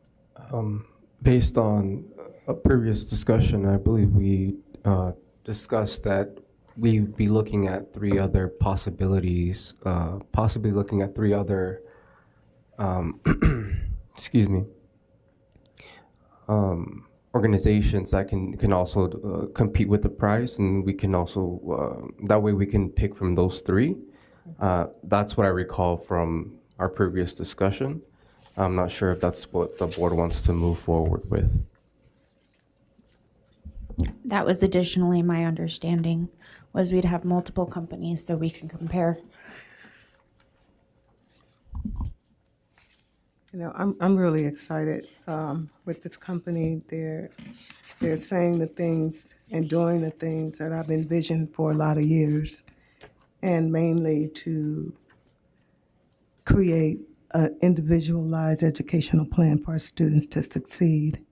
S6: Based on a previous discussion, I believe we discussed that we'd be looking at 3 other possibilities, possibly looking at 3 other, excuse me, organizations that can also compete with the price, and we can also, that way we can pick from those 3. That's what I recall from our previous discussion. I'm not sure if that's what the board wants to move forward with.
S7: That was additionally my understanding, was we'd have multiple companies so we can compare.
S14: I'm really excited with this company. They're saying the things and doing the things that I've envisioned for a lot of years, and mainly to create an individualized educational plan for our students to succeed.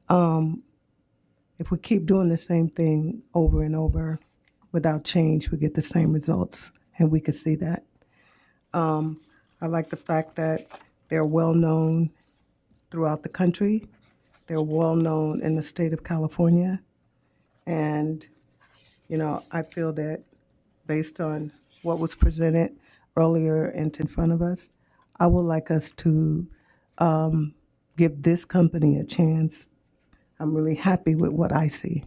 S14: If we keep doing the same thing over and over without change, we get the same results, and we can see that. I like the fact that they're well-known throughout the country. They're well-known in the state of California. And, I feel that based on what was presented earlier and in front of us, I would like us to give this company a chance. I'm really happy with what I see.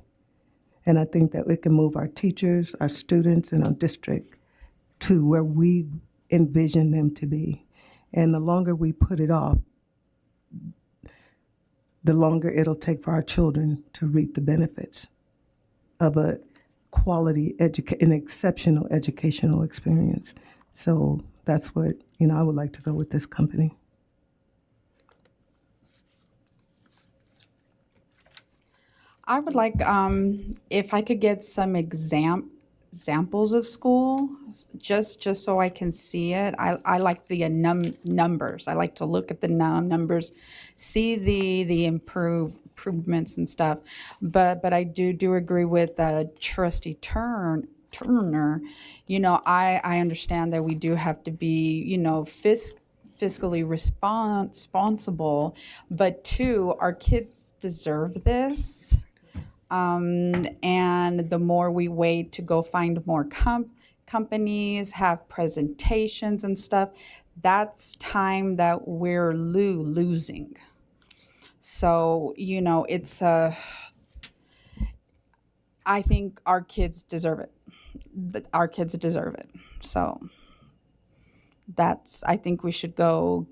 S14: And I think that we can move our teachers, our students, and our district to where we envision them to be. And the longer we put it off, the longer it'll take for our children to reap the benefits of a quality an exceptional educational experience. So that's what, I would like to go with this company.
S13: I would like, if I could get some examples of schools, just so I can see it. I like the numbers. I like to look at the numbers, see the improvements and stuff. But I do agree with Trustee Turner. I understand that we do have to be, fiscally responsible, but two, our kids deserve this. And the more we wait to go find more companies, have presentations and stuff, that's time that we're losing. So, it's I think our kids deserve it. Our kids deserve it. So I think we should go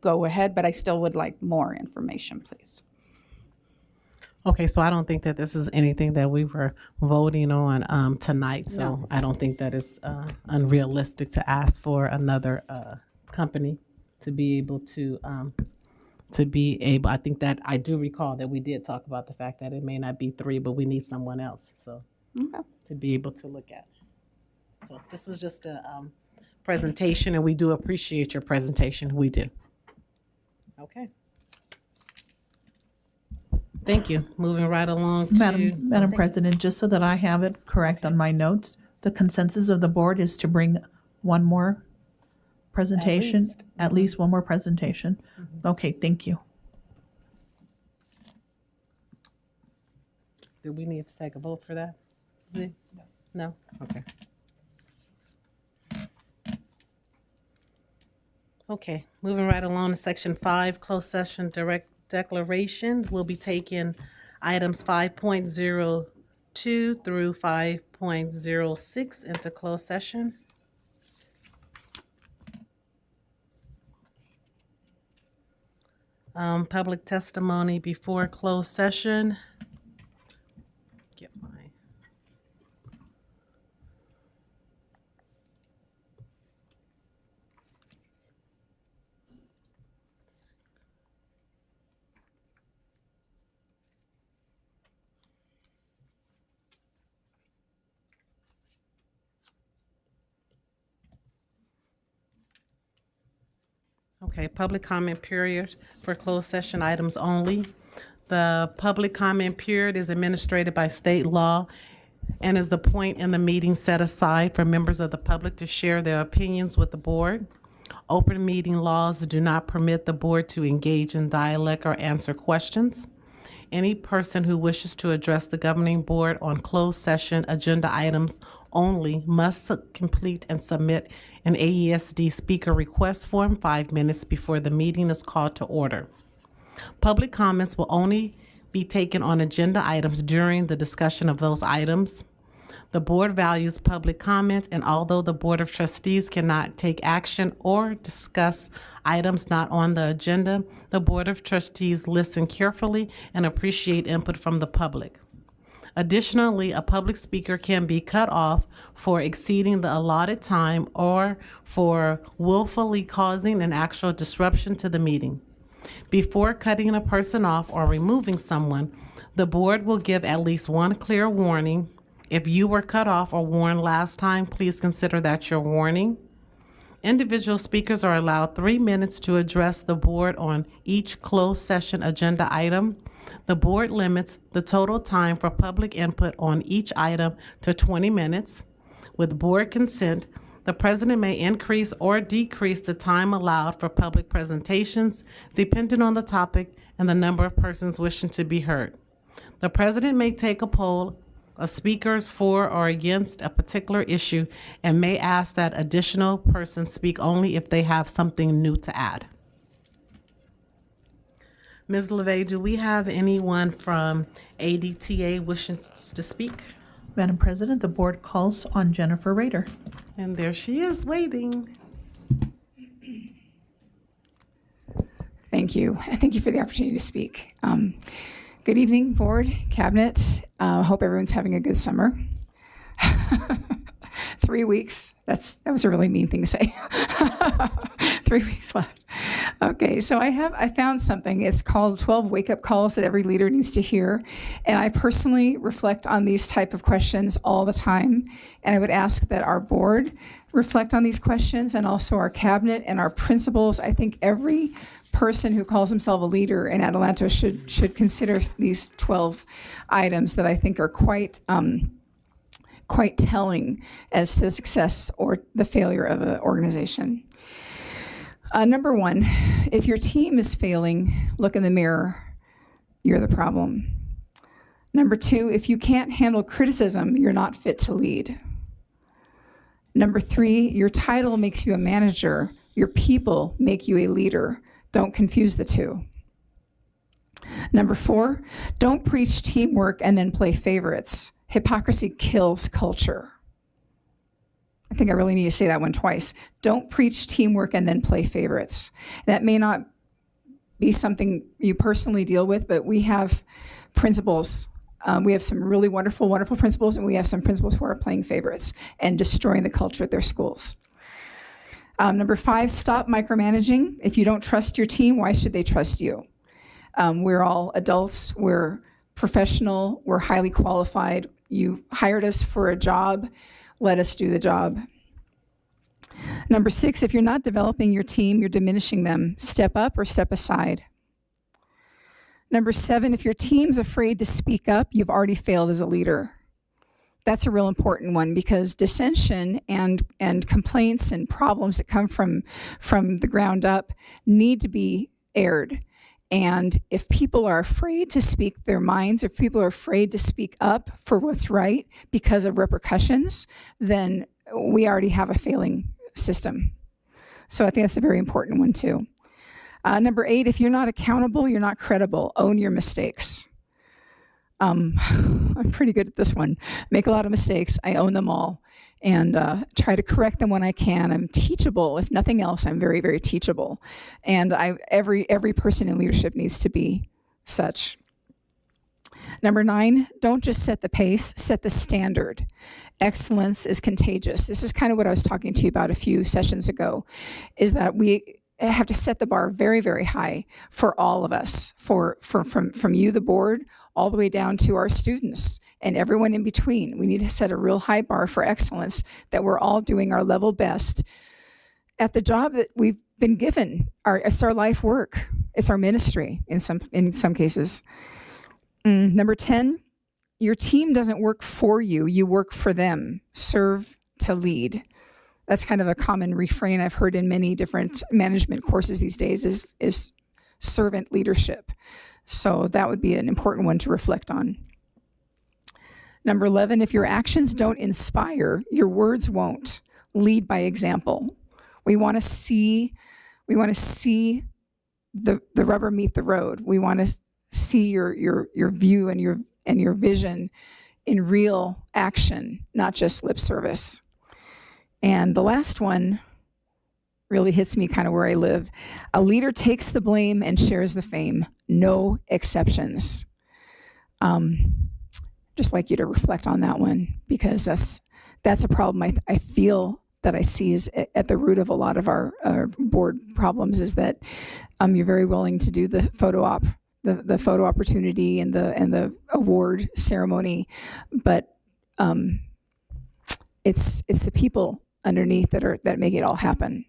S13: ahead, but I still would like more information, please.
S1: Okay, so I don't think that this is anything that we were voting on tonight. So
S13: No.
S1: I don't think that it's unrealistic to ask for another company to be able to I think that I do recall that we did talk about the fact that it may not be 3, but we need someone else. So
S13: Okay.
S1: to be able to look at. So this was just a presentation, and we do appreciate your presentation. We do. Okay. Thank you. Moving right along to
S4: Madam President, just so that I have it correct on my notes, the consensus of the board is to bring one more presentation, at least one more presentation. Okay, thank you.
S1: Do we need to take a vote for that? Z? No? Okay. Okay, moving right along to section 5, closed session direct declaration. We'll be taking items 5.02 through 5.06 into closed session. Public testimony before closed session. Get my. Okay, public comment period for closed session items only. The public comment period is administered by state law and is the point in the meeting set aside for members of the public to share their opinions with the board. Open meeting laws do not permit the board to engage in dialogue or answer questions. Any person who wishes to address the governing board on closed session agenda items only must complete and submit an AESD speaker request form 5 minutes before the meeting is called to order. Public comments will only be taken on agenda items during the discussion of those items. The board values public comment, and although the Board of Trustees cannot take action or discuss items not on the agenda, the Board of Trustees listen carefully and appreciate input from the public. Additionally, a public speaker can be cut off for exceeding the allotted time or for willfully causing an actual disruption to the meeting. Before cutting a person off or removing someone, the board will give at least one clear warning. If you were cut off or warned last time, please consider that your warning. Individual speakers are allowed 3 minutes to address the board on each closed session agenda item. The board limits the total time for public input on each item to 20 minutes. With board consent, the president may increase or decrease the time allowed for public presentations, depending on the topic and the number of persons wishing to be heard. The president may take a poll of speakers for or against a particular issue and may ask that additional persons speak only if they have something new to add. Ms. LeVay, do we have anyone from ADTA wishing to speak?
S4: Madam President, the board calls on Jennifer Rader.
S1: And there she is, waiting.
S15: Thank you. Thank you for the opportunity to speak. Good evening, board, cabinet. Hope everyone's having a good summer. 3 weeks. That was a really mean thing to say. 3 weeks left. Okay, so I found something. It's called 12 wake-up calls that every leader needs to hear. And I personally reflect on these type of questions all the time. And I would ask that our board reflect on these questions, and also our cabinet and our principals. I think every person who calls himself a leader in Adelanto should consider these 12 items that I think are quite telling as to the success or the failure of an organization. Number one, if your team is failing, look in the mirror. You're the problem. Number two, if you can't handle criticism, you're not fit to lead. Number three, your title makes you a manager. Your people make you a leader. Don't confuse the two. Number four, don't preach teamwork and then play favorites. Hypocrisy kills culture. I think I really need to say that one twice. Don't preach teamwork and then play favorites. That may not be something you personally deal with, but we have principals. We have some really wonderful, wonderful principals, and we have some principals who are playing favorites and destroying the culture at their schools. Number five, stop micromanaging. If you don't trust your team, why should they trust you? We're all adults. We're professional. We're highly qualified. You hired us for a job. Let us do the job. Number six, if you're not developing your team, you're diminishing them. Step up or step aside. Number seven, if your team's afraid to speak up, you've already failed as a leader. That's a real important one, because dissension and complaints and problems that come from the ground up need to be aired. And if people are afraid to speak their minds, if people are afraid to speak up for what's right because of repercussions, then we already have a failing system. So I think that's a very important one too. Number eight, if you're not accountable, you're not credible. Own your mistakes. I'm pretty good at this one. Make a lot of mistakes. I own them all, and try to correct them when I can. I'm teachable. If nothing else, I'm very, very teachable. And every person in leadership needs to be such. Number nine, don't just set the pace, set the standard. Excellence is contagious. This is kind of what I was talking to you about a few sessions ago, is that we have to set the bar very, very high for all of us, from you, the board, all the way down to our students and everyone in between. We need to set a real high bar for excellence, that we're all doing our level best at the job that we've been given. It's our life work. It's our ministry in some cases. Number 10, your team doesn't work for you. You work for them. Serve to lead. That's kind of a common refrain I've heard in many different management courses these days, is servant leadership. So that would be an important one to reflect on. Number 11, if your actions don't inspire, your words won't. Lead by example. We want to see the rubber meet the road. We want to see your view and your vision in real action, not just lip service. And the last one really hits me kind of where I live. A leader takes the blame and shares the fame. No exceptions. Just like you to reflect on that one, because that's a problem I feel that I see is at the root of a lot of our board problems, is that you're very willing to do the photo op, the photo opportunity and the award ceremony, but it's the people underneath that make it all happen.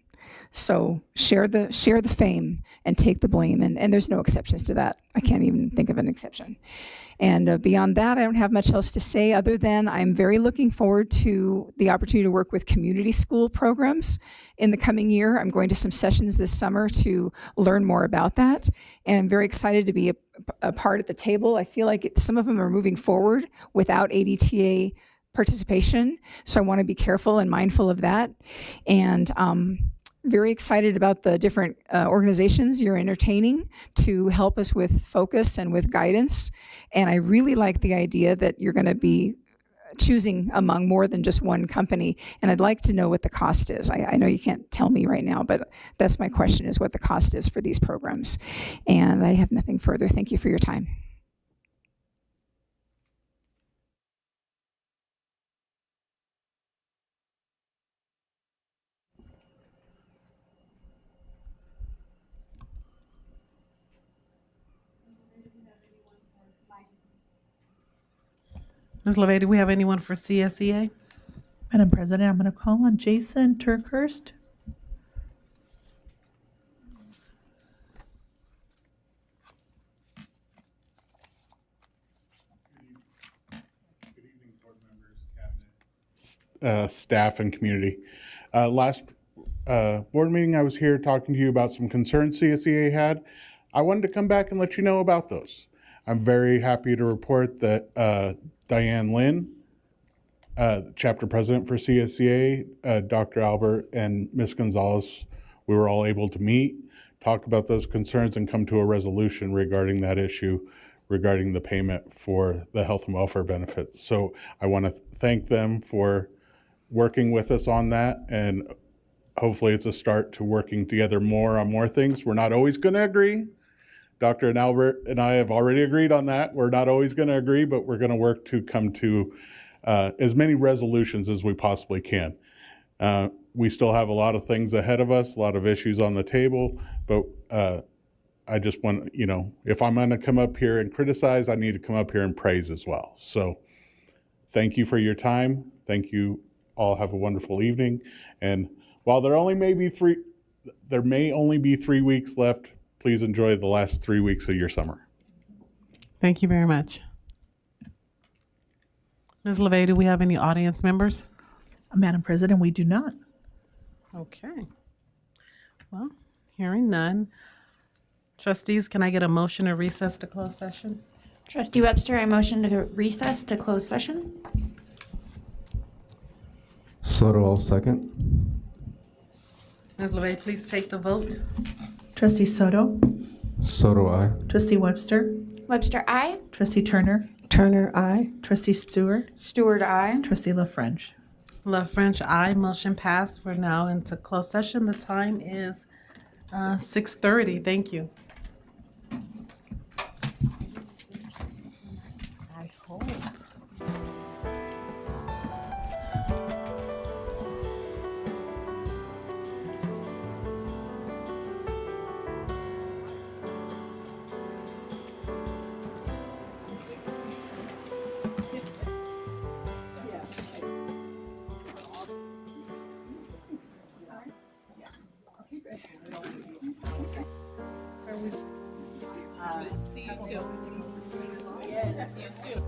S15: So share the fame and take the blame. And there's no exceptions to that. I can't even think of an exception. And beyond that, I don't have much else to say other than I'm very looking forward to the opportunity to work with community school programs in the coming year. I'm going to some sessions this summer to learn more about that. And I'm very excited to be a part at the table. I feel like some of them are moving forward without ADTA participation. So I want to be careful and mindful of that. And very excited about the different organizations you're entertaining to help us with focus and with guidance. And I really like the idea that you're going to be choosing among more than just one company. And I'd like to know what the cost is. I know you can't tell me right now, but that's my question, is what the cost is for these programs. And I have nothing further. Thank you for your time.
S1: Ms. LeVay, do we have anyone for CSEA?
S4: Madam President, I'm going to call on Jason Turkhurst.
S16: Staff and community. Last board meeting, I was here talking to you about some concerns CSEA had. I wanted to come back and let you know about those. I'm very happy to report that Diane Lynn, chapter president for CSEA, Dr. Albert, and Ms. Gonzalez, we were all able to meet, talk about those concerns, and come to a resolution regarding that issue, regarding the payment for the health and welfare benefits. So I want to thank them for working with us on that, and hopefully it's a start to working together more on more things. We're not always going to agree. Dr. and Albert and I have already agreed on that. We're not always going to agree, but we're going to work to come to as many resolutions as we possibly can. We still have a lot of things ahead of us, a lot of issues on the table, but I just want, if I'm going to come up here and criticize, I need to come up here and praise as well. So thank you for your time. Thank you all. Have a wonderful evening. And while there may only be 3 weeks left, please enjoy the last 3 weeks of your summer.
S1: Thank you very much. Ms. LeVay, do we have any audience members?
S4: Madam President, we do not.
S1: Okay. Well, hearing none. Trustees, can I get a motion to recess to closed session?
S7: Trustee Webster, I motion to recess to closed session.
S6: Soto, I'll second.
S1: Ms. LeVay, please take the vote.
S4: Trustee Soto,
S6: Soto, aye.
S4: Trustee Webster,
S7: Webster, aye.
S4: Trustee Turner,
S14: Turner, aye.
S4: Trustee Stewart,
S5: Stewart, aye.
S4: Trustee LaFrench.
S1: Love French, aye. Motion passed. We're now into closed session. The time is 6:30. Thank you. I hope.
S9: See you too. Yes, you too.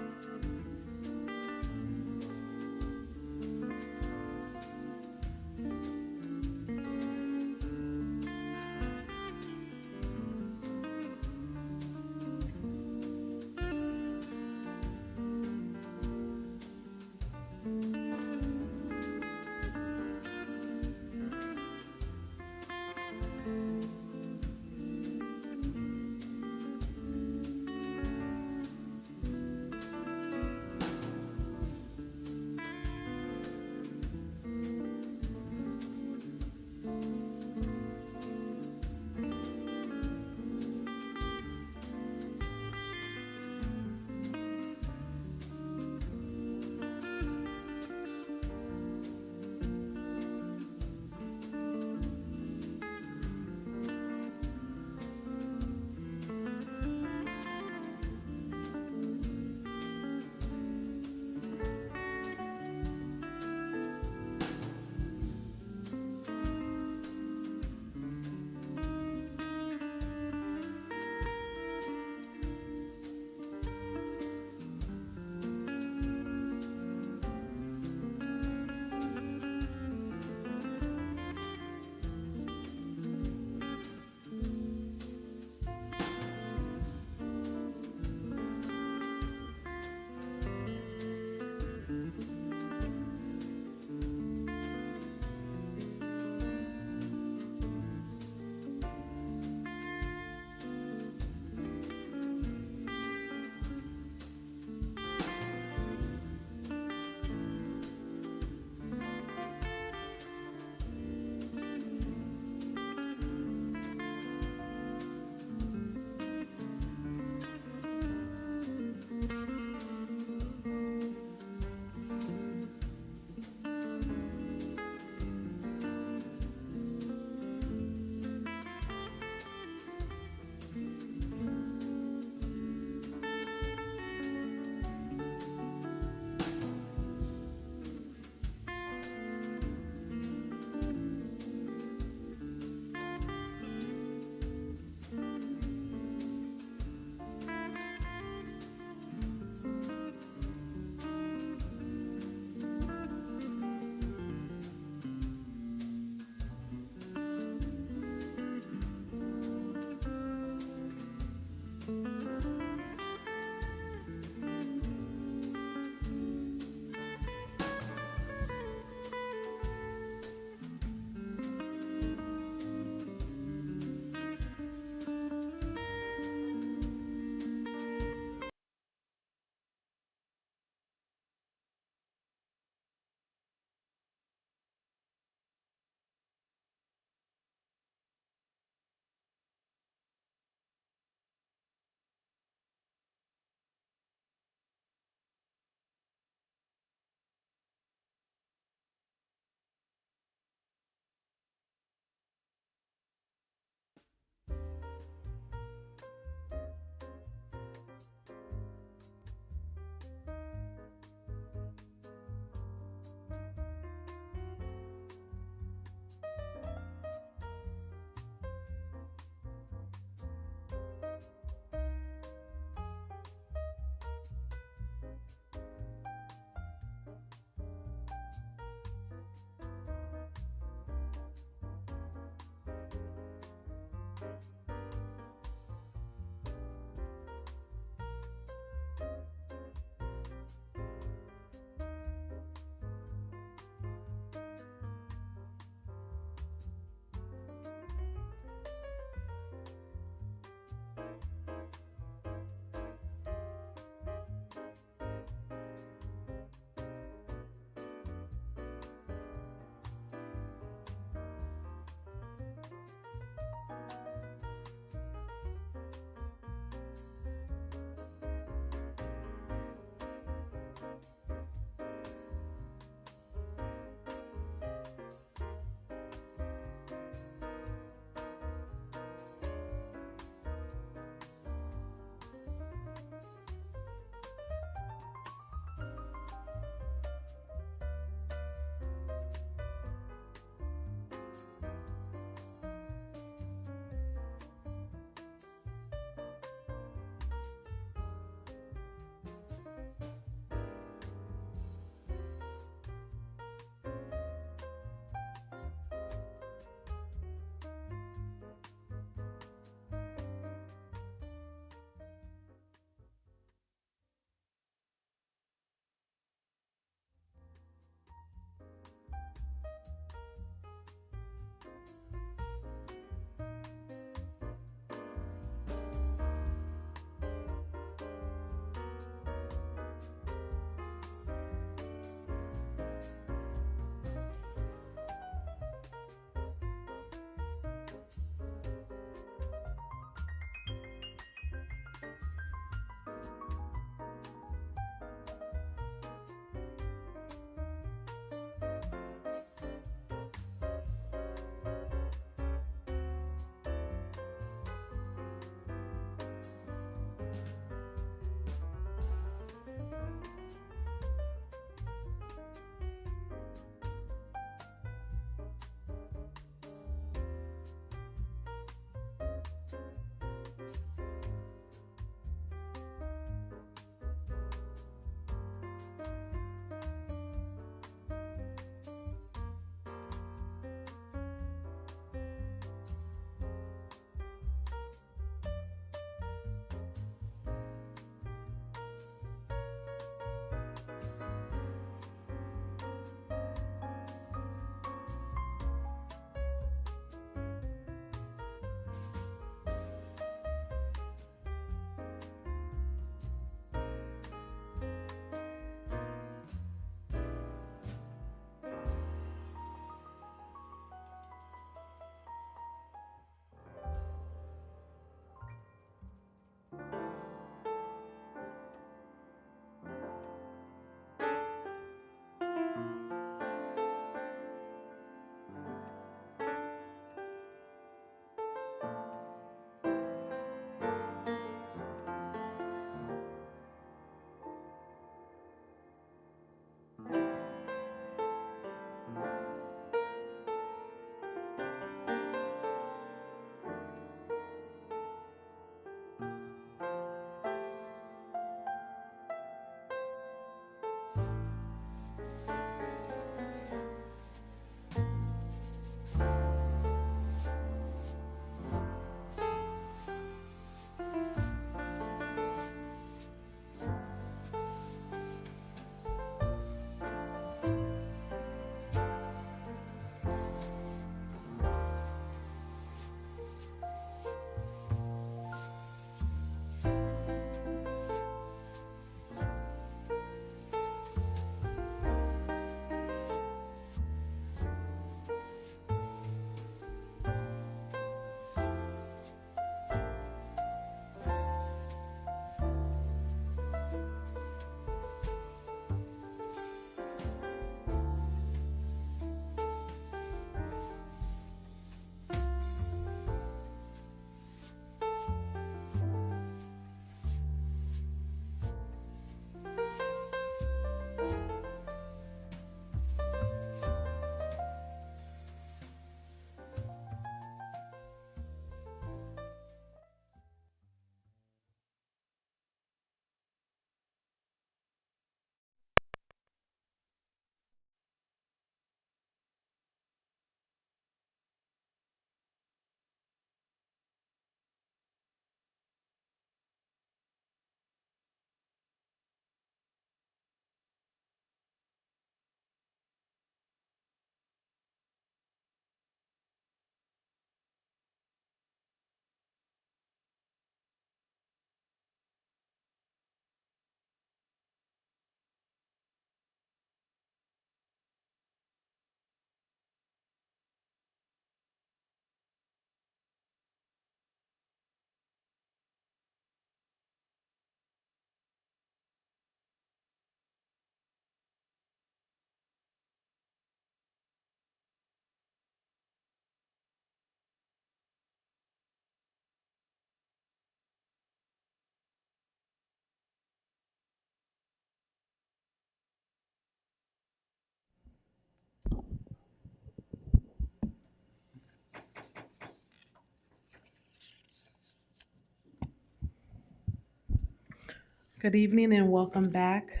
S1: Good evening and welcome back.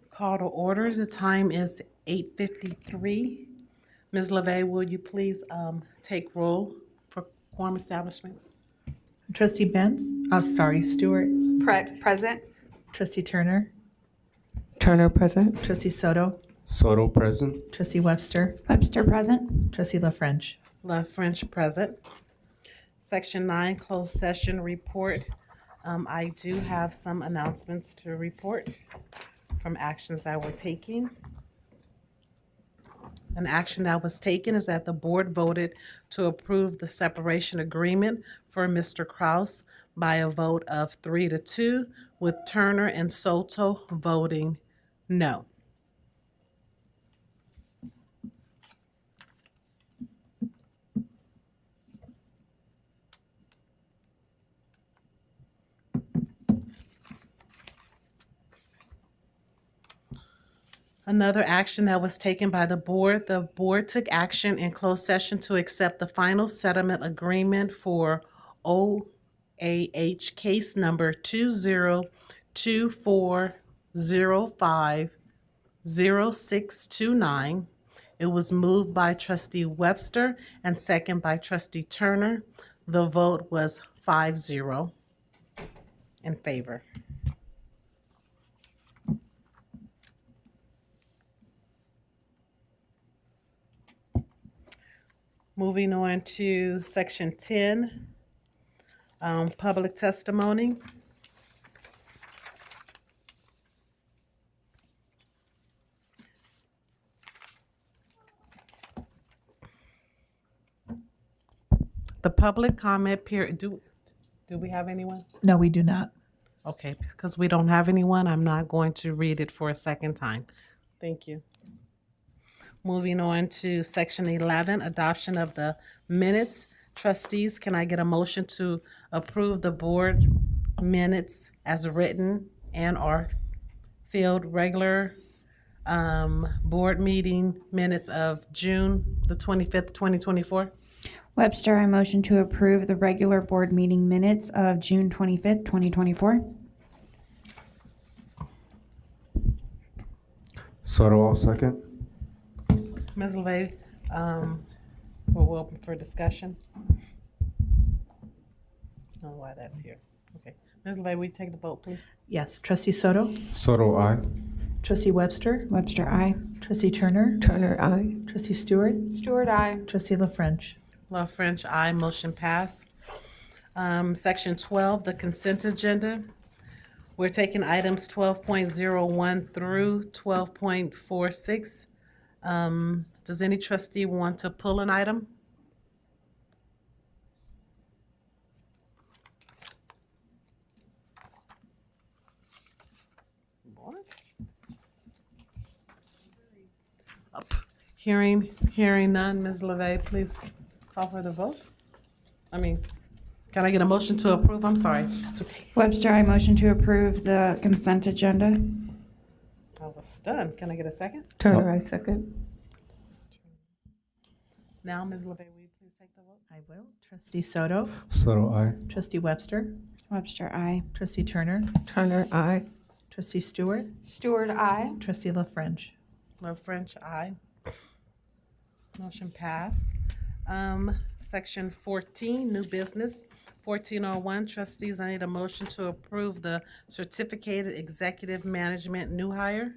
S1: Call to order. The time is 8:53. Ms. LeVey, will you please take roll for quorum establishment?
S4: Trustee Benz, Stewart.
S5: Present.
S4: Trustee Turner.
S14: Turner present.
S4: Trustee Soto.
S6: Soto present.
S4: Trustee Webster.
S7: Webster present.
S4: Trustee La French.
S1: La French present. Section 9, closed session report. I do have some announcements to report from actions that we're taking. An action that was taken is that the board voted to approve the separation agreement for Mr. Kraus by a vote of 3-2, with Turner and Soto voting no. Another action that was taken by the board took action in closed session to accept the final settlement agreement for OAH case number 2024050629. It was moved by Trustee Webster and second by Trustee Turner. The vote was 5-0 in favor. Moving on to section 10, public testimony. The public comment period, do we have anyone?
S4: No, we do not.
S1: Okay, because we don't have anyone, I'm not going to read it for a second time. Thank you. Moving on to section 11, adoption of the minutes. Trustees, can I get a motion to approve the board minutes as written and or filled regular board meeting minutes of June the 25th, 2024?
S7: Webster, I motion to approve the regular board meeting minutes of June 25th, 2024.
S6: Soto, I'll second.
S1: Ms. LeVey, we're open for discussion. I don't know why that's here. Okay. Ms. LeVey, will you take the vote, please?
S4: Yes. Trustee Soto.
S6: Soto, aye.
S4: Trustee Webster.
S7: Webster, aye.
S4: Trustee Turner.
S14: Turner, aye.
S4: Trustee Stewart.
S5: Stewart, aye.
S4: Trustee La French.
S1: La French, aye. Motion passed. Section 12, the consent agenda. We're taking items 12.01 through 12.46. Does any trustee want to pull an item? What? Hearing none, Ms. LeVey, please call for the vote. Can I get a motion to approve? I'm sorry. It's okay.
S7: Webster, I motion to approve the consent agenda.
S1: I was stunned. Can I get a second?
S14: Turner, I second.
S1: Now, Ms. LeVey, will you please take the vote?
S4: I will. Trustee Soto.
S6: Soto, aye.
S4: Trustee Webster.
S7: Webster, aye.
S4: Trustee Turner.
S14: Turner, aye.
S4: Trustee Stewart.
S5: Stewart, aye.
S4: Trustee La French.
S1: La French, aye. Motion passed. Section 14, new business. 1401, trustees, I need a motion to approve the certificated executive management new hire.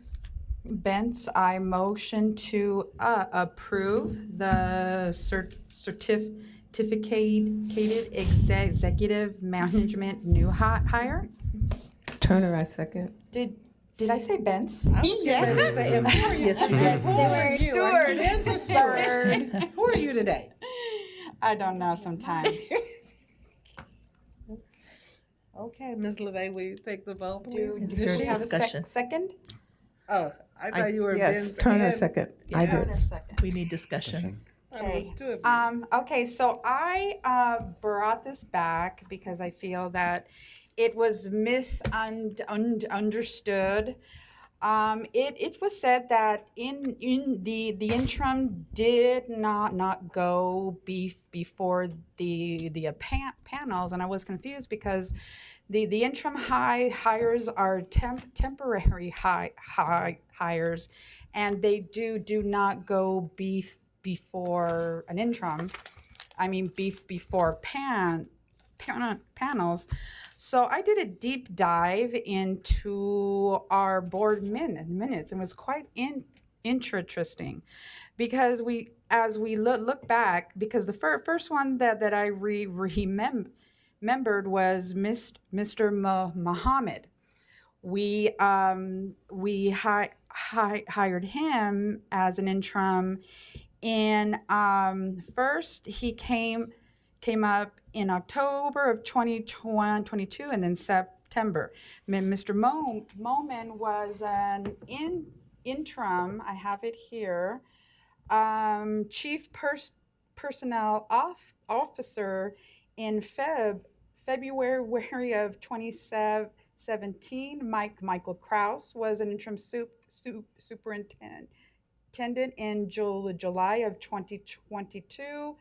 S5: Benz, I motion to approve the certificated executive management new hire.
S14: Turner, I second.
S5: Did I say Benz?
S1: I was getting ready to say, and who are you?
S5: Stewart.
S1: Benz or Stewart? Who are you today?
S5: I don't know sometimes.
S1: Okay, Ms. LeVey, will you take the vote, please?
S5: Did
S4: there
S5: she have a
S4: discussion?
S5: second?
S1: Oh, I thought you were
S14: Yes,
S1: Benz
S14: Turner
S1: and-
S14: second. I did.
S5: Turner second.
S4: We need discussion.
S1: Understood.
S5: Okay, so I brought this back because I feel that it was misunderstood. It was said that in the interim did not go before the panels, and I was confused because the interim hires are temporary hires, and they do not go before an interim. I mean before panels. So I did a deep dive into our board minutes, and it was quite interesting because as we look back, because the first one that I remembered was Mr. Muhammad. We hired him as an interim, and first he came up in October of 2022, and then September. Mr. Moman was an interim, I have it here, chief personnel officer in February of 2017. Michael Kraus was an interim superintendent in July of 2022.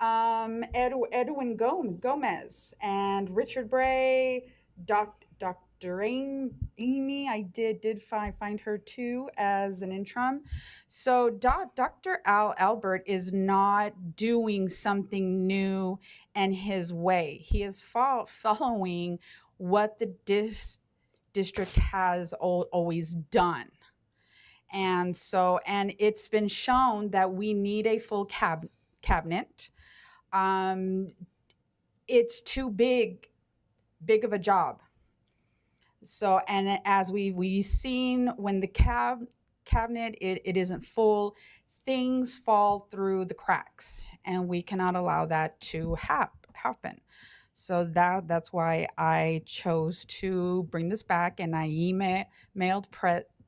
S5: Edwin Gomez and Richard Bray, Dr. Amy, I did find her too as an interim. So Dr. Albert is not doing something new and his way. He is following what the district has always done. And it's been shown that we need a full cabinet. It's too big of a job. So, and as we've seen, when the cabinet it isn't full, things fall through the cracks, and we cannot allow that to happen. So that's why I chose to bring this back, and I emailed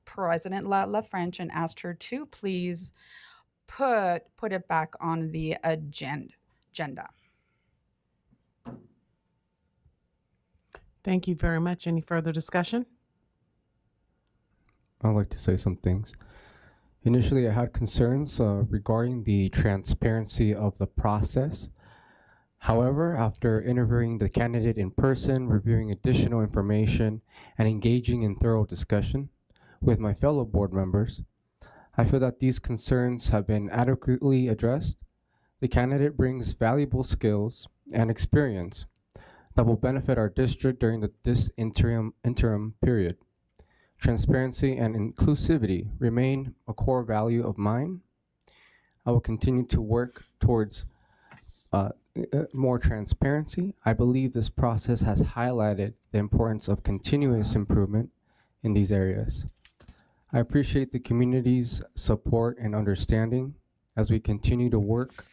S5: President LaFrench and asked her to please put it back on the agenda.
S1: Thank you very much. Any further discussion?
S6: I'd like to say some things. Initially, I had concerns regarding the transparency of the process. However, after interviewing the candidate in person, reviewing additional information, and engaging in thorough discussion with my fellow board members, I feel that these concerns have been adequately addressed. The candidate brings valuable skills and experience that will benefit our district during this interim period. Transparency and inclusivity remain a core value of mine. I will continue to work towards more transparency. I believe this process has highlighted the importance of continuous improvement in these areas. I appreciate the community's support and understanding as we continue to work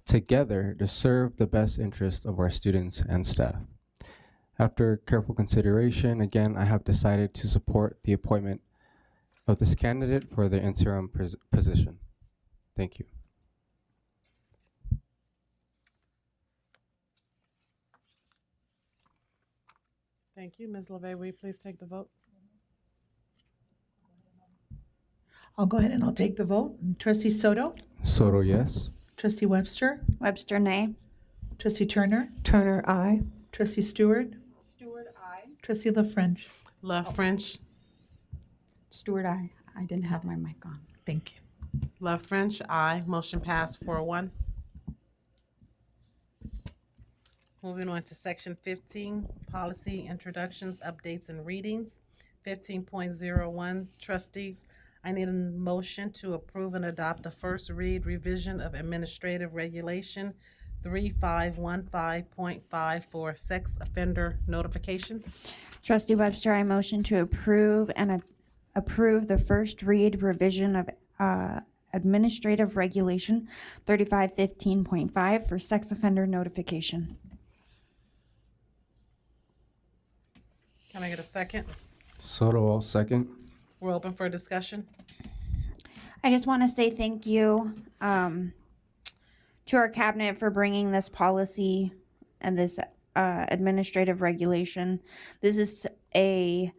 S6: together to serve the best interests of our students and staff. After careful consideration, again, I have decided to support the appointment of this candidate for the interim position. Thank you.
S1: Thank you. Ms. LeVay, will you please take the vote?
S4: I'll go ahead and I'll take the vote. Trustee Soto?
S6: Soto, yes.
S4: Trustee Webster?
S7: Webster, nay.
S4: Trustee Turner?
S14: Turner, aye.
S4: Trustee Stewart?
S5: Stewart, aye.
S4: Trustee LaFrench?
S1: LaFrench.
S5: Stewart, aye. I didn't have my mic on.
S4: Thank you.
S1: LaFrench, aye. Motion passed 4-1. Moving on to section 15, policy introductions, updates, and readings. 15.01, trustees, I need a motion to approve and adopt the first read revision of Administrative Regulation 3515.5 for sex offender notification.
S7: Trustee Webster, I motion to approve and approve the first read revision of Administrative Regulation 3515.5 for sex offender notification.
S1: Can I get a second?
S6: Soto, all second.
S1: We're open for discussion.
S7: I just want to say thank you to our cabinet for bringing this policy and this administrative regulation. This is a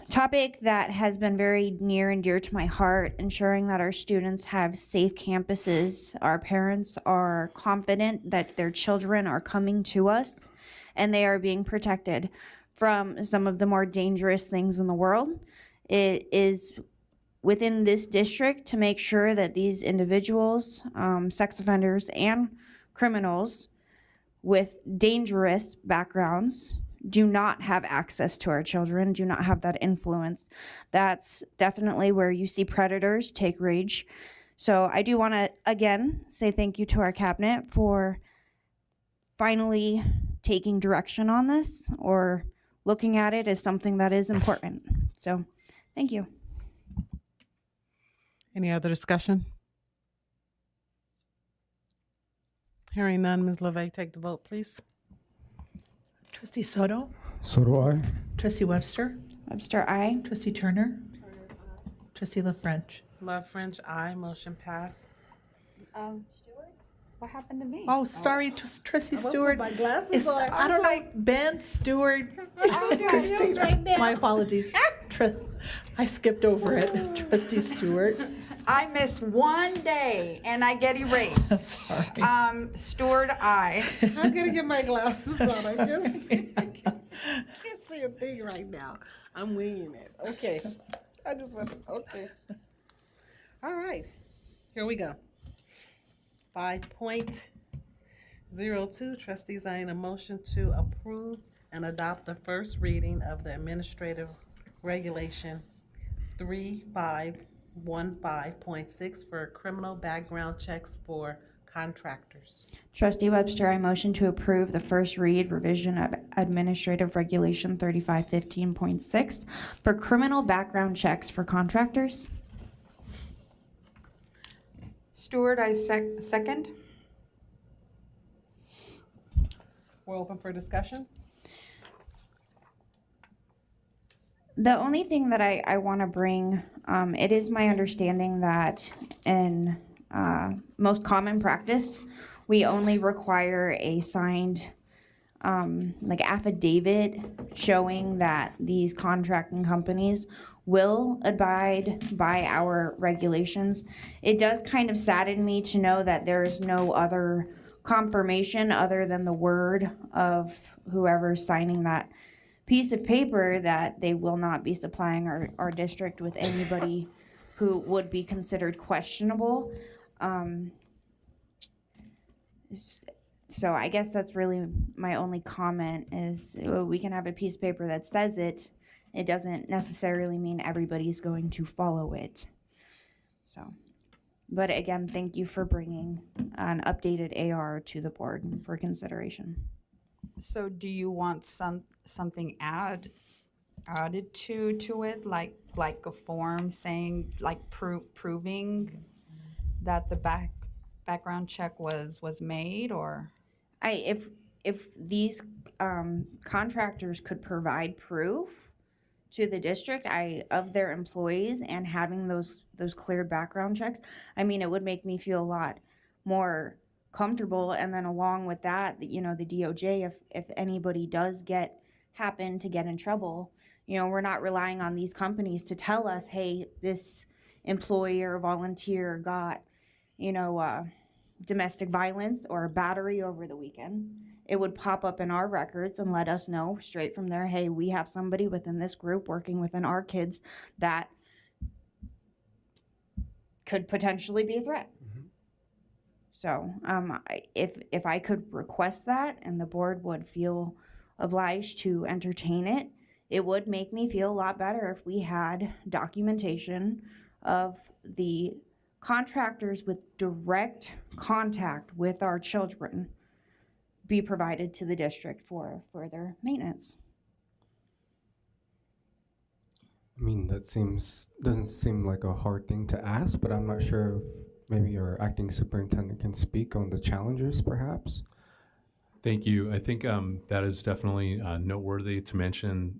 S7: topic that has been very near and dear to my heart, ensuring that our students have safe campuses. Our parents are confident that their children are coming to us and they are being protected from some of the more dangerous things in the world. It is within this district to make sure that these individuals, sex offenders and criminals with dangerous backgrounds do not have access to our children, do not have that influence. That's definitely where you see predators take rage. So I do want to, again, say thank you to our cabinet for finally taking direction on this or looking at it as something that is important. So thank you.
S1: Any other discussion? Hearing none, Ms. LeVey, take the vote, please.
S4: Trustee Soto?
S6: So do I.
S4: Trustee Webster?
S7: Webster, aye.
S4: Trustee Turner? Trustee La French?
S1: Love French, aye. Motion passed.
S5: Stuart, what happened to me?
S4: Oh, sorry, Trustee Stewart.
S14: my glasses
S4: It's,
S14: on.
S4: I don't know, Ben Stewart. My apologies. I skipped over it. Trustee Stewart.
S5: I miss one day and I get erased.
S4: I'm sorry.
S5: Stuart, aye.
S14: I'm gonna get my glasses on. I can't see a thing right now. I'm winging it. Okay. I just went, okay.
S1: All right, here we go. 5.02, trustees, I need a motion to approve and adopt the first reading of the administrative regulation 3515.6 for criminal background checks for contractors.
S7: Trustee Webster, I motion to approve the first read revision of Administrative Regulation 3515.6 for criminal background checks for contractors.
S5: Stuart, I second.
S1: We're open for discussion.
S7: The only thing that I want to bring, it is my understanding that in most common practice, we only require a signed like affidavit showing that these contracting companies will abide by our regulations. It does kind of sadden me to know that there is no other confirmation other than the word of whoever's signing that piece of paper that they will not be supplying our district with anybody who would be considered questionable. So I guess that's really my only comment is we can have a piece of paper that says it. It doesn't necessarily mean everybody's going to follow it. So, but again, thank you for bringing an updated AR to the board for consideration.
S5: So do you want something added to it, like a form saying, like proving that the background check was made, or?
S7: If these contractors could provide proof to the district of their employees and having those cleared background checks, I mean, it would make me feel a lot more comfortable. And then along with that, you know, the DOJ, if anybody does happen to get in trouble, you know, we're not relying on these companies to tell us, hey, this employee or volunteer got, you know, domestic violence or a battery over the weekend. It would pop up in our records and let us know straight from there, hey, we have somebody within this group working within our kids that could potentially be a threat. So if I could request that and the board would feel obliged to entertain it, it would make me feel a lot better if we had documentation of the contractors with direct contact with our children be provided to the district for further maintenance.
S6: I mean, doesn't seem like a hard thing to ask, but I'm not sure if maybe our acting superintendent can speak on the challenges, perhaps.
S8: Thank you. I think that is definitely noteworthy to mention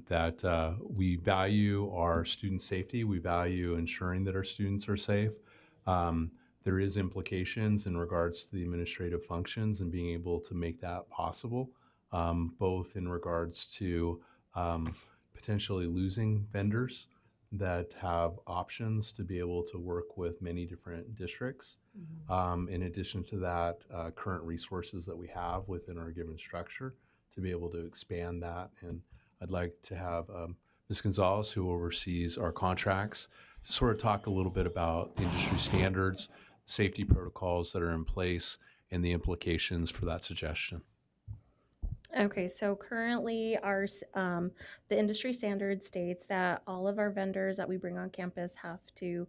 S8: that we value our student safety. We value ensuring that our students are safe. There is implications in regards to the administrative functions and being able to make that possible, both in regards to potentially losing vendors that have options to be able to work with many different districts. In addition to that, current resources that we have within our given structure to be able to expand that. And I'd like to have Ms. Gonzalez, who oversees our contracts, sort of talk a little bit about industry standards, safety protocols that are in place, and the implications for that suggestion.
S10: Okay, so currently the industry standard states that all of our vendors that we bring on campus have to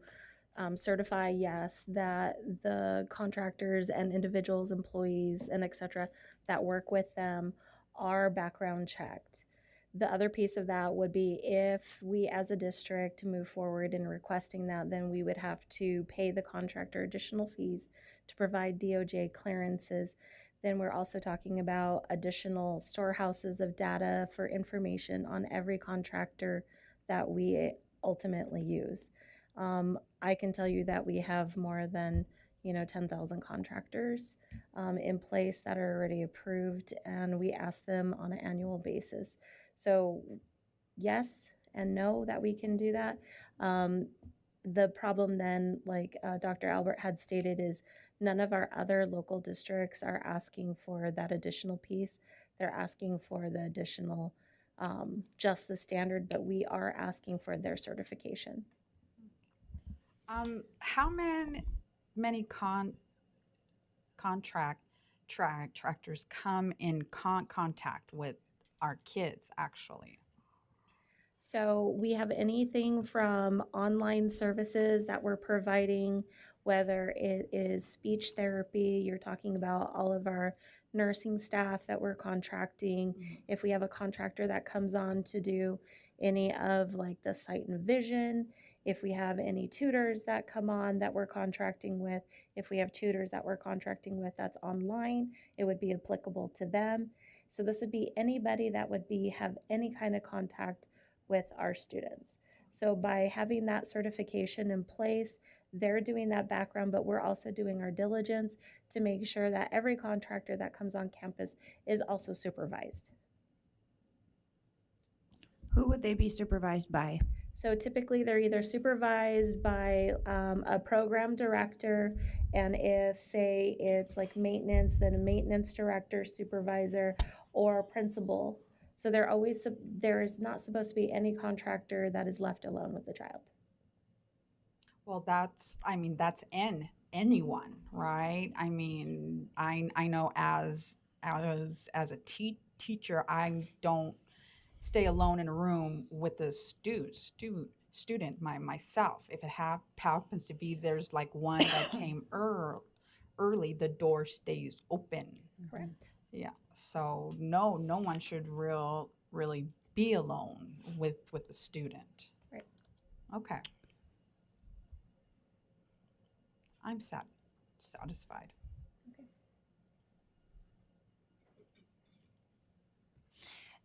S10: certify, yes, that the contractors and individuals, employees, and et cetera that work with them are background checked. The other piece of that would be if we as a district move forward in requesting that, then we would have to pay the contractor additional fees to provide DOJ clearances. Then we're also talking about additional storehouses of data for information on every contractor that we ultimately use. I can tell you that we have more than 10,000 contractors in place that are already approved, and we ask them on an annual basis. So yes and no that we can do that. The problem then, like Dr. Albert had stated, is none of our other local districts are asking for that additional piece. They're asking for the additional, just the standard, but we are asking for their certification.
S13: How many contractors come in contact with our kids actually?
S10: So we have anything from online services that we're providing, whether it is speech therapy, you're talking about all of our nursing staff that we're contracting. If we have a contractor that comes on to do any of like the sight and vision, if we have any tutors that come on that we're contracting with, if we have tutors that we're contracting with that's online, it would be applicable to them. So this would be anybody that would have any kind of contact with our students. So by having that certification in place, they're doing that background, but we're also doing our diligence to make sure that every contractor that comes on campus is also supervised.
S7: Who would they be supervised by?
S10: So typically they're either supervised by a program director, and if say it's like maintenance, then a maintenance director, supervisor, or principal. So there is not supposed to be any contractor that is left alone with the child.
S13: Well, that's anyone, right? I mean, I know as a teacher, I don't stay alone in a room with a student myself. If it happens to be there's like one that came early, the door stays open.
S10: Correct.
S13: Yeah. So no one should really be alone with the student.
S10: Right.
S13: Okay. I'm satisfied.
S10: Okay.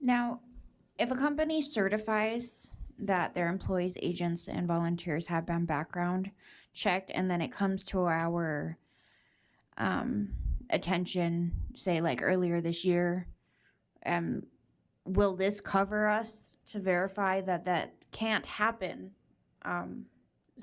S7: Now, if a company certifies that their employees, agents, and volunteers have been background checked, and then it comes to our attention, say like earlier this year, will this cover us to verify that that can't happen,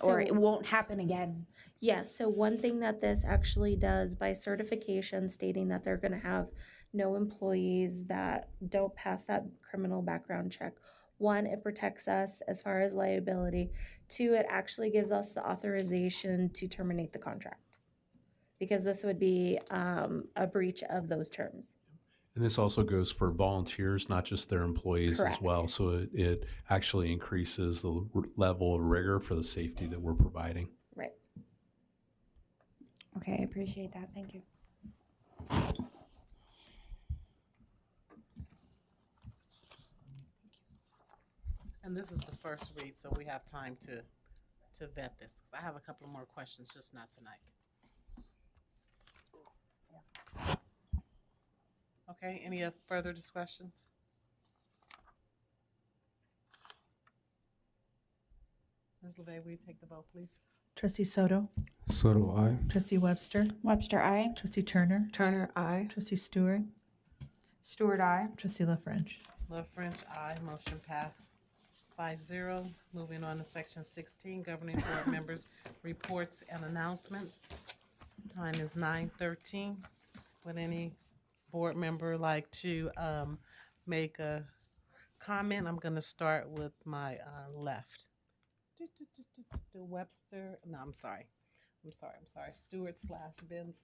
S7: or it won't happen again?
S10: Yes, so one thing that this actually does by certification stating that they're going to have no employees that don't pass that criminal background check. One, it protects us as far as liability. Two, it actually gives us the authorization to terminate the contract, because this would be a breach of those terms.
S8: And this also goes for volunteers, not just their employees
S10: Correct.
S8: as well. So it actually increases the level of rigor for the safety that we're providing.
S10: Right.
S7: Okay, I appreciate that. Thank you.
S1: And this is the first read, so we have time to vet this. 'Cause I have a couple more questions, just not tonight. Okay, any further discussions? Ms. LeVay, will you take the vote, please?
S4: Trustee Soto?
S6: Soto, aye.
S4: Trustee Webster?
S7: Webster, aye.
S4: Trustee Turner?
S14: Turner, aye.
S4: Trustee Stewart?
S13: Stewart, aye.
S4: Trustee La French?
S1: Love French, aye. Motion passed 5-0. Moving on to section 16, governing board members' reports and announcements. Time is 9:13. Would any board member like to make a comment? I'm going to start with my left. Webster, no, I'm sorry. Stewart / Benz.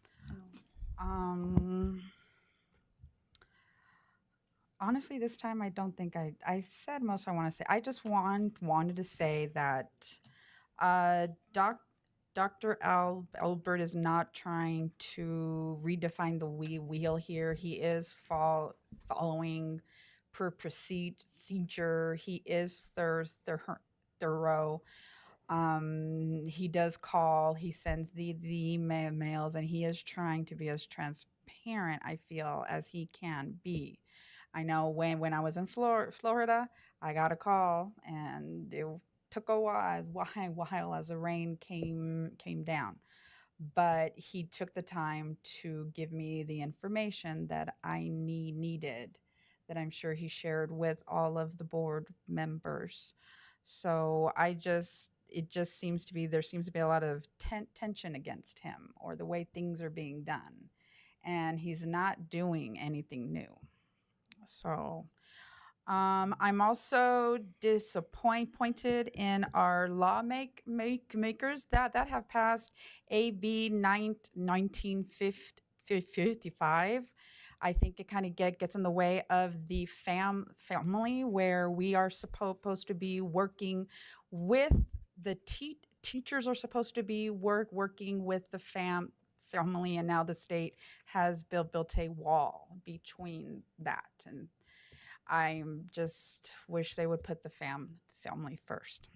S13: Honestly, this time I don't think I said most I want to say. I just wanted to say that Dr. Albert is not trying to redefine the wheel here. He is following per procedure. He is thorough. He does call, he sends the emails, and he is trying to be as transparent, I feel, as he can be. I know when I was in Florida, I got a call, and it took a while as the rain came down. But he took the time to give me the information that I needed, that I'm sure he shared with all of the board members. So it just seems to be, there seems to be a lot of tension against him or the way things are being done. And he's not doing anything new. So I'm also disappointed in our lawmakers that have passed AB 1955. I think it kind of gets in the way of the family, where we are supposed to be working with the teachers are supposed to be working with the family, and now the state has built a wall between that. And I just wish they would put the family first.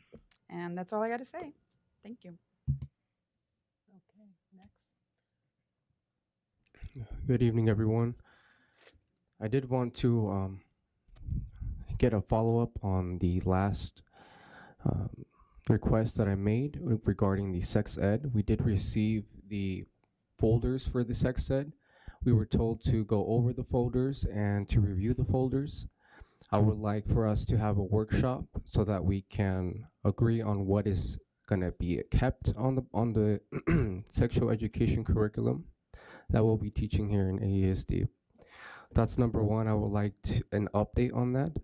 S13: And that's all I got to say. Thank you.
S1: Okay, next.
S6: Good evening, everyone. I did want to get a follow-up on the last request that I made regarding the sex ed. We did receive the folders for the sex ed. We were told to go over the folders and to review the folders. I would like for us to have a workshop so that we can agree on what is going to be kept on the sexual education curriculum that we'll be teaching here in AESD. That's number one. I would like an update on that.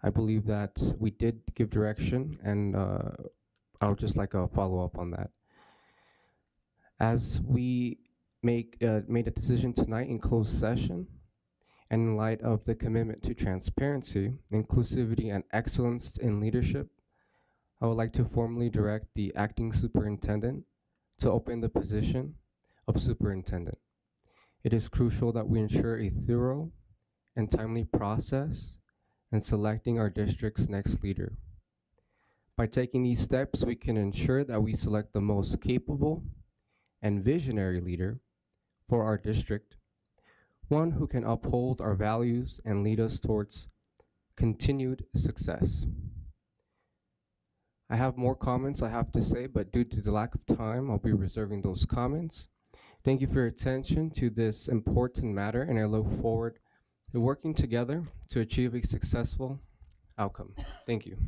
S6: I believe that we did give direction, and I would just like a follow-up on that. As we made a decision tonight in closed session, and in light of the commitment to transparency, inclusivity, and excellence in leadership, I would like to formally direct the acting superintendent to open the position of superintendent. It is crucial that we ensure a thorough and timely process in selecting our district's next leader. By taking these steps, we can ensure that we select the most capable and visionary leader for our district, one who can uphold our values and lead us towards continued success. I have more comments I have to say, but due to the lack of time, I'll be reserving those comments. Thank you for your attention to this important matter, and I look forward to working together to achieve a successful outcome. Thank you.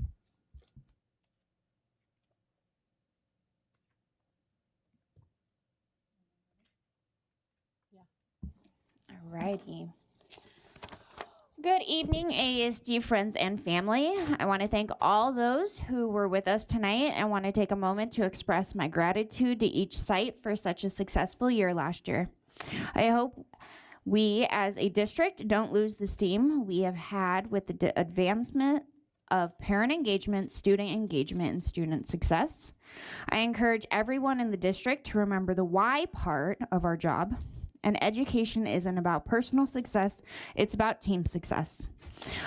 S7: Alrighty. Good evening, AESD friends and family. I want to thank all those who were with us tonight. I want to take a moment to express my gratitude to each site for such a successful year last year. I hope we as a district don't lose the steam we have had with the advancement of parent engagement, and student success. I encourage everyone in the district to remember the why part of our job. And education isn't about personal success, it's about team success.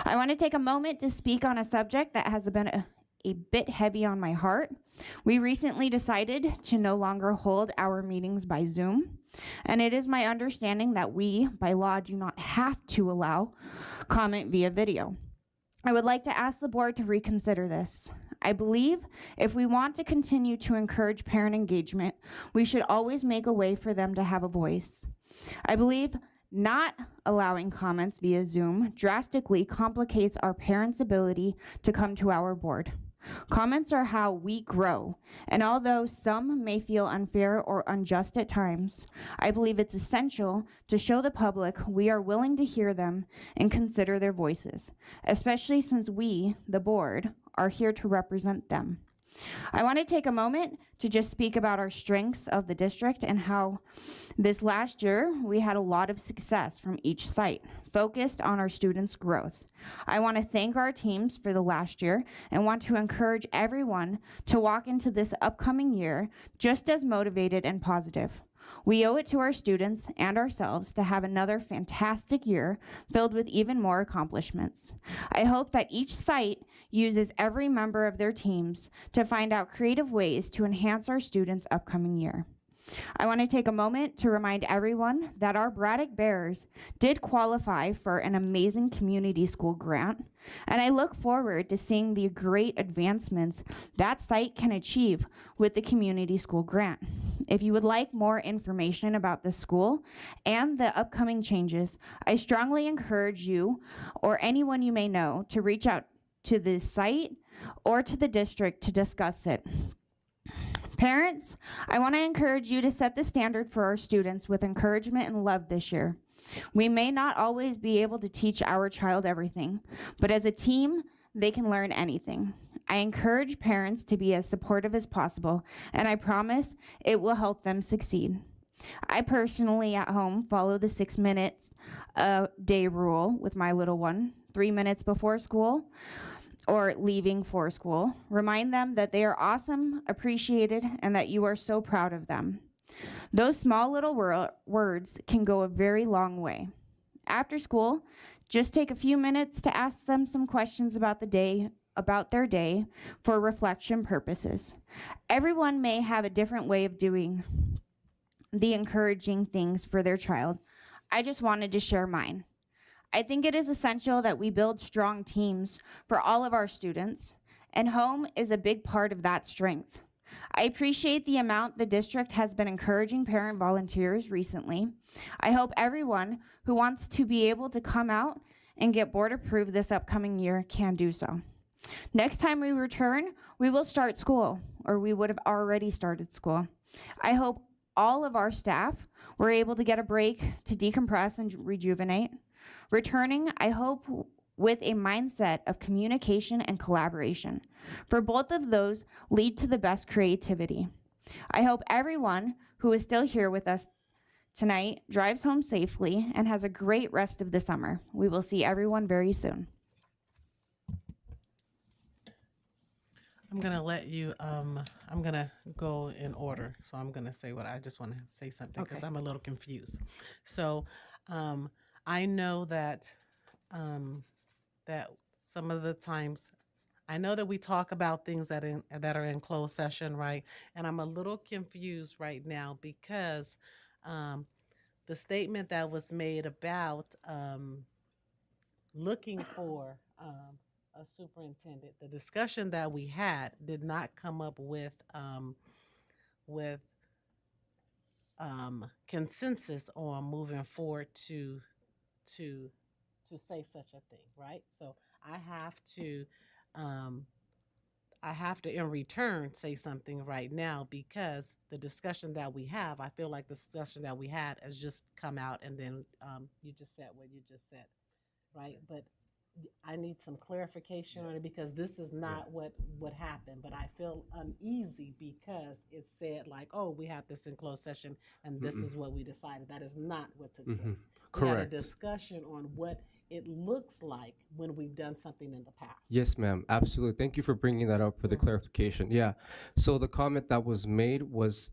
S7: I want to take a moment to speak on a subject that has been a bit heavy on my heart. We recently decided to no longer hold our meetings by Zoom, and it is my understanding that we, by law, do not have to allow comment via video. I would like to ask the board to reconsider this. I believe if we want to continue to encourage parent engagement, we should always make a way for them to have a voice. I believe Not allowing comments via Zoom drastically complicates our parents' ability to come to our board. Comments are how we grow, and although some may feel unfair or unjust at times, I believe it's essential to show the public we are willing to hear them and consider their voices, especially since we, the board, are here to represent them. I want to take a moment to just speak about our strengths of the district and how this last year we had a lot of success from each site, focused on our students' growth. I want to thank our teams for the last year and want to encourage everyone to walk into this upcoming year just as motivated and positive. We owe it to our students and ourselves to have another fantastic year filled with even more accomplishments. I hope that each site uses every member of their teams to find out creative ways to enhance our students' upcoming year. I want to take a moment to remind everyone that our Braddock Bears did qualify for an amazing community school grant, and I look forward to seeing the great advancements that site can achieve with the community school grant. If you would like more information about the school and the upcoming changes, I strongly encourage you or anyone you may know to reach out to the site or to the district to discuss it. Parents, I want to encourage you to set the standard for our students with encouragement and love this year. We may not always be able to teach our child everything, but as a team, they can learn anything. I encourage parents to be as supportive as possible, and I promise it will help them succeed. I personally at home follow the 6 minutes a day rule with my little one, 3 minutes before school or leaving for school. Remind them that they are awesome, appreciated, and that you are so proud of them. Those small little words can go a very long way. After school, just take a few minutes to ask them some questions about their day for reflection purposes. Everyone may have a different way of doing the encouraging things for their child. I just wanted to share mine. I think it is essential that we build strong teams for all of our students, and home is a big part of that strength. I appreciate the amount the district has been encouraging parent volunteers recently. I hope everyone who wants to be able to come out and get board approved this upcoming year can do so. Next time we return, we will start school, or we would have already started school. I hope all of our staff were able to get a break to decompress and rejuvenate. Returning, I hope, with a mindset of communication and collaboration. For both of those lead to the best creativity. I hope everyone who is still here with us tonight drives home safely and has a great rest of the summer. We will see everyone very soon.
S1: I'm gonna let you, I'm gonna go in order. So I'm gonna say what I just want to say something because I'm a little confused. So I know that that some of the times, I know that we talk about things that are in closed session, right? And I'm a little confused right now because the statement that was made about looking for a superintendent, the discussion that we had did not come up with consensus on moving forward to say such a thing, right? So I have to in return say something right now because the discussion that we have, I feel like the discussion that we had has just come out and then you just said what you just said, right? But I need some clarification on it because this is not what happened, but I feel uneasy because it said like, oh, we have this in closed session and this is what we decided. That is not what took place. We had a discussion on what it looks like when we've done something in the past.
S6: Yes, ma'am. Absolutely. Thank you for bringing that up for the clarification. Yeah. So the comment that was made was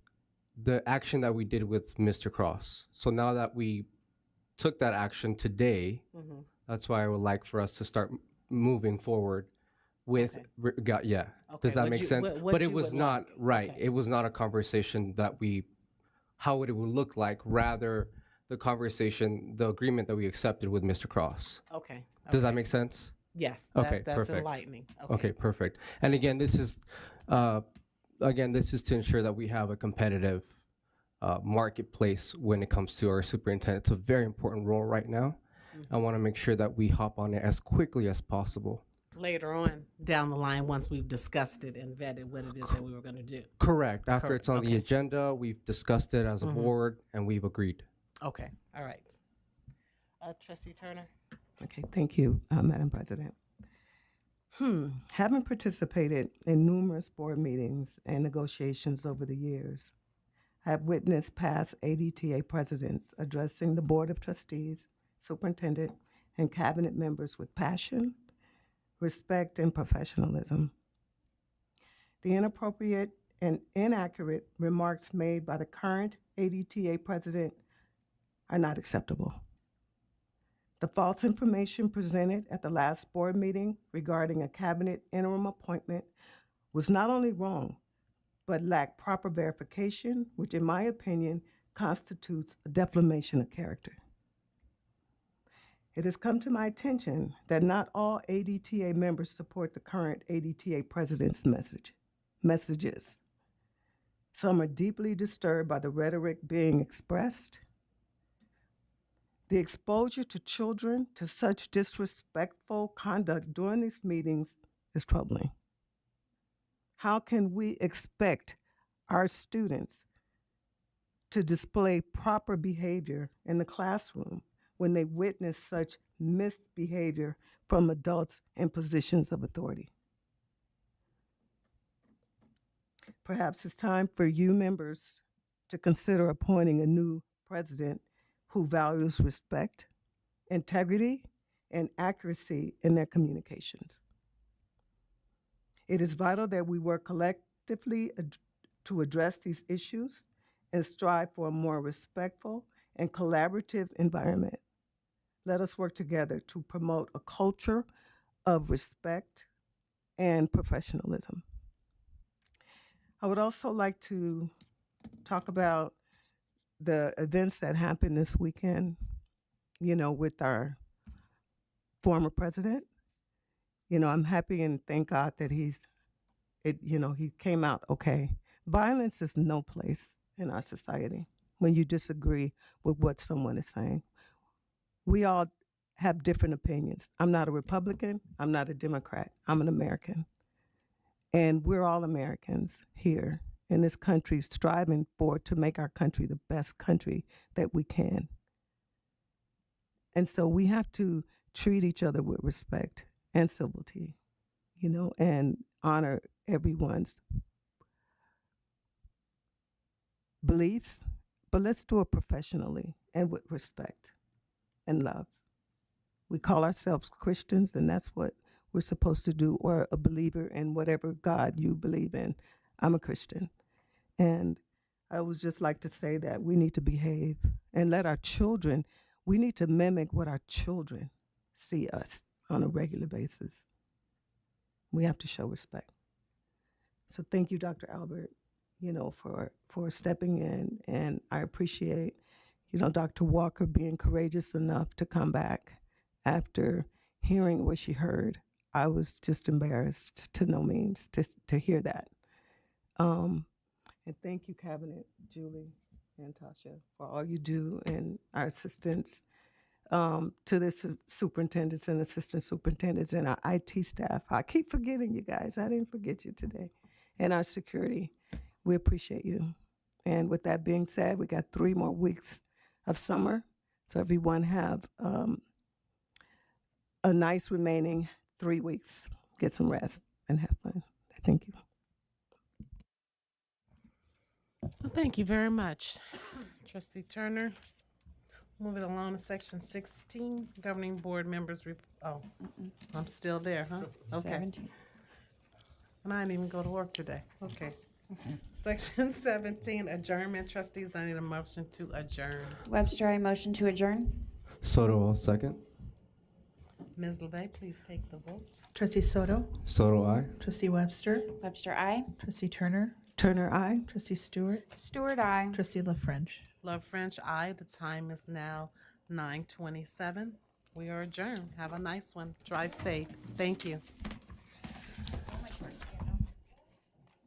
S6: the action that we did with Mr. Cross. So now that we took that action today, that's why I would like for us to start moving forward with, Does that make sense? But it was not, right. It was not a conversation that how it would look like, rather the conversation, the agreement that we accepted with Mr. Cross.
S1: Okay.
S6: Does that make sense?
S1: Yes.
S6: Okay,
S1: That's
S6: perfect.
S1: enlightening.
S6: Okay, perfect. And again, this is to ensure that we have a competitive marketplace when it comes to our superintendent. It's a very important role right now. I want to make sure that we hop on it as quickly as possible.
S1: Later on down the line, once we've discussed it and vetted what it is that we were going to do.
S6: Correct. After
S1: Correct.
S6: it's on the
S1: Okay.
S6: agenda, we've discussed it as a board and we've agreed.
S1: Okay, all right. Trustee Turner?
S14: Okay, thank you, Madam President. Having participated in numerous board meetings and negotiations over the years, I have witnessed past ADTA presidents addressing the Board of Trustees, Superintendent, and Cabinet members with passion, respect, and professionalism. The inappropriate and inaccurate remarks made by the current ADTA president are not acceptable. The false information presented at the last board meeting regarding a cabinet interim appointment was not only wrong, but lacked proper verification, which in my opinion constitutes a defamation of character. It has come to my attention that not all ADTA members support the current ADTA president's messages. Some are deeply disturbed by the rhetoric being expressed. The exposure to children to such disrespectful conduct during these meetings is troubling. How can we expect our students to display proper behavior in the classroom when they witness such misbehavior from adults in positions of authority? Perhaps it's time for you members to consider appointing a new president who values respect, integrity, and accuracy in their communications. It is vital that we work collectively to address these issues and strive for a more respectful and collaborative environment. Let us work together to promote a culture of respect and professionalism. I would also like to talk about the events that happened this weekend, with our former president. I'm happy and thank God that he came out okay. Violence is no place in our society when you disagree with what someone is saying. We all have different opinions. I'm not a Republican. I'm not a Democrat. I'm an American. And we're all Americans here in this country striving to make our country the best country that we can. And so we have to treat each other with respect and civility, and honor everyone's beliefs, but let's do it professionally and with respect and love. We call ourselves Christians, and that's what we're supposed to do, or a believer in whatever God you believe in. I'm a Christian. And I would just like to say that we need to behave and let our children, we need to mimic what our children see us on a regular basis. We have to show respect. So thank you, Dr. Albert, for stepping in. And I appreciate, Dr. Walker being courageous enough to come back after hearing what she heard. I was just embarrassed to no means to hear that. And thank you, Cabinet, Julie and Tasha, for all you do, and our assistants, to the superintendents and assistant superintendents and our IT staff. I keep forgetting you guys. I didn't forget you today. And our security. We appreciate you. And with that being said, we got 3 more weeks of summer. So everyone have a nice remaining 3 weeks. Get some rest and have fun. Thank you.
S1: Well, thank you very much, Trustee Turner. Moving along to section 16, governing board members. I'm still there, huh? Okay.
S7: 17.
S1: And I didn't even go to work today. Okay. Section 17, adjournment. Trustees, I need a motion to adjourn.
S7: Webster, I motion to adjourn.
S6: Soto, second.
S1: Ms. LeVay, please take the vote.
S4: Trustee Soto?
S6: Soto, aye.
S4: Trustee Webster?
S7: Webster, aye.
S4: Trustee Turner?
S14: Turner, aye.
S4: Trustee Stewart?
S5: Stewart, aye.
S4: Trustee LaFrench?
S1: Love French, aye. The time is now 9:27. We are adjourned. Have a nice one. Drive safe. Thank you.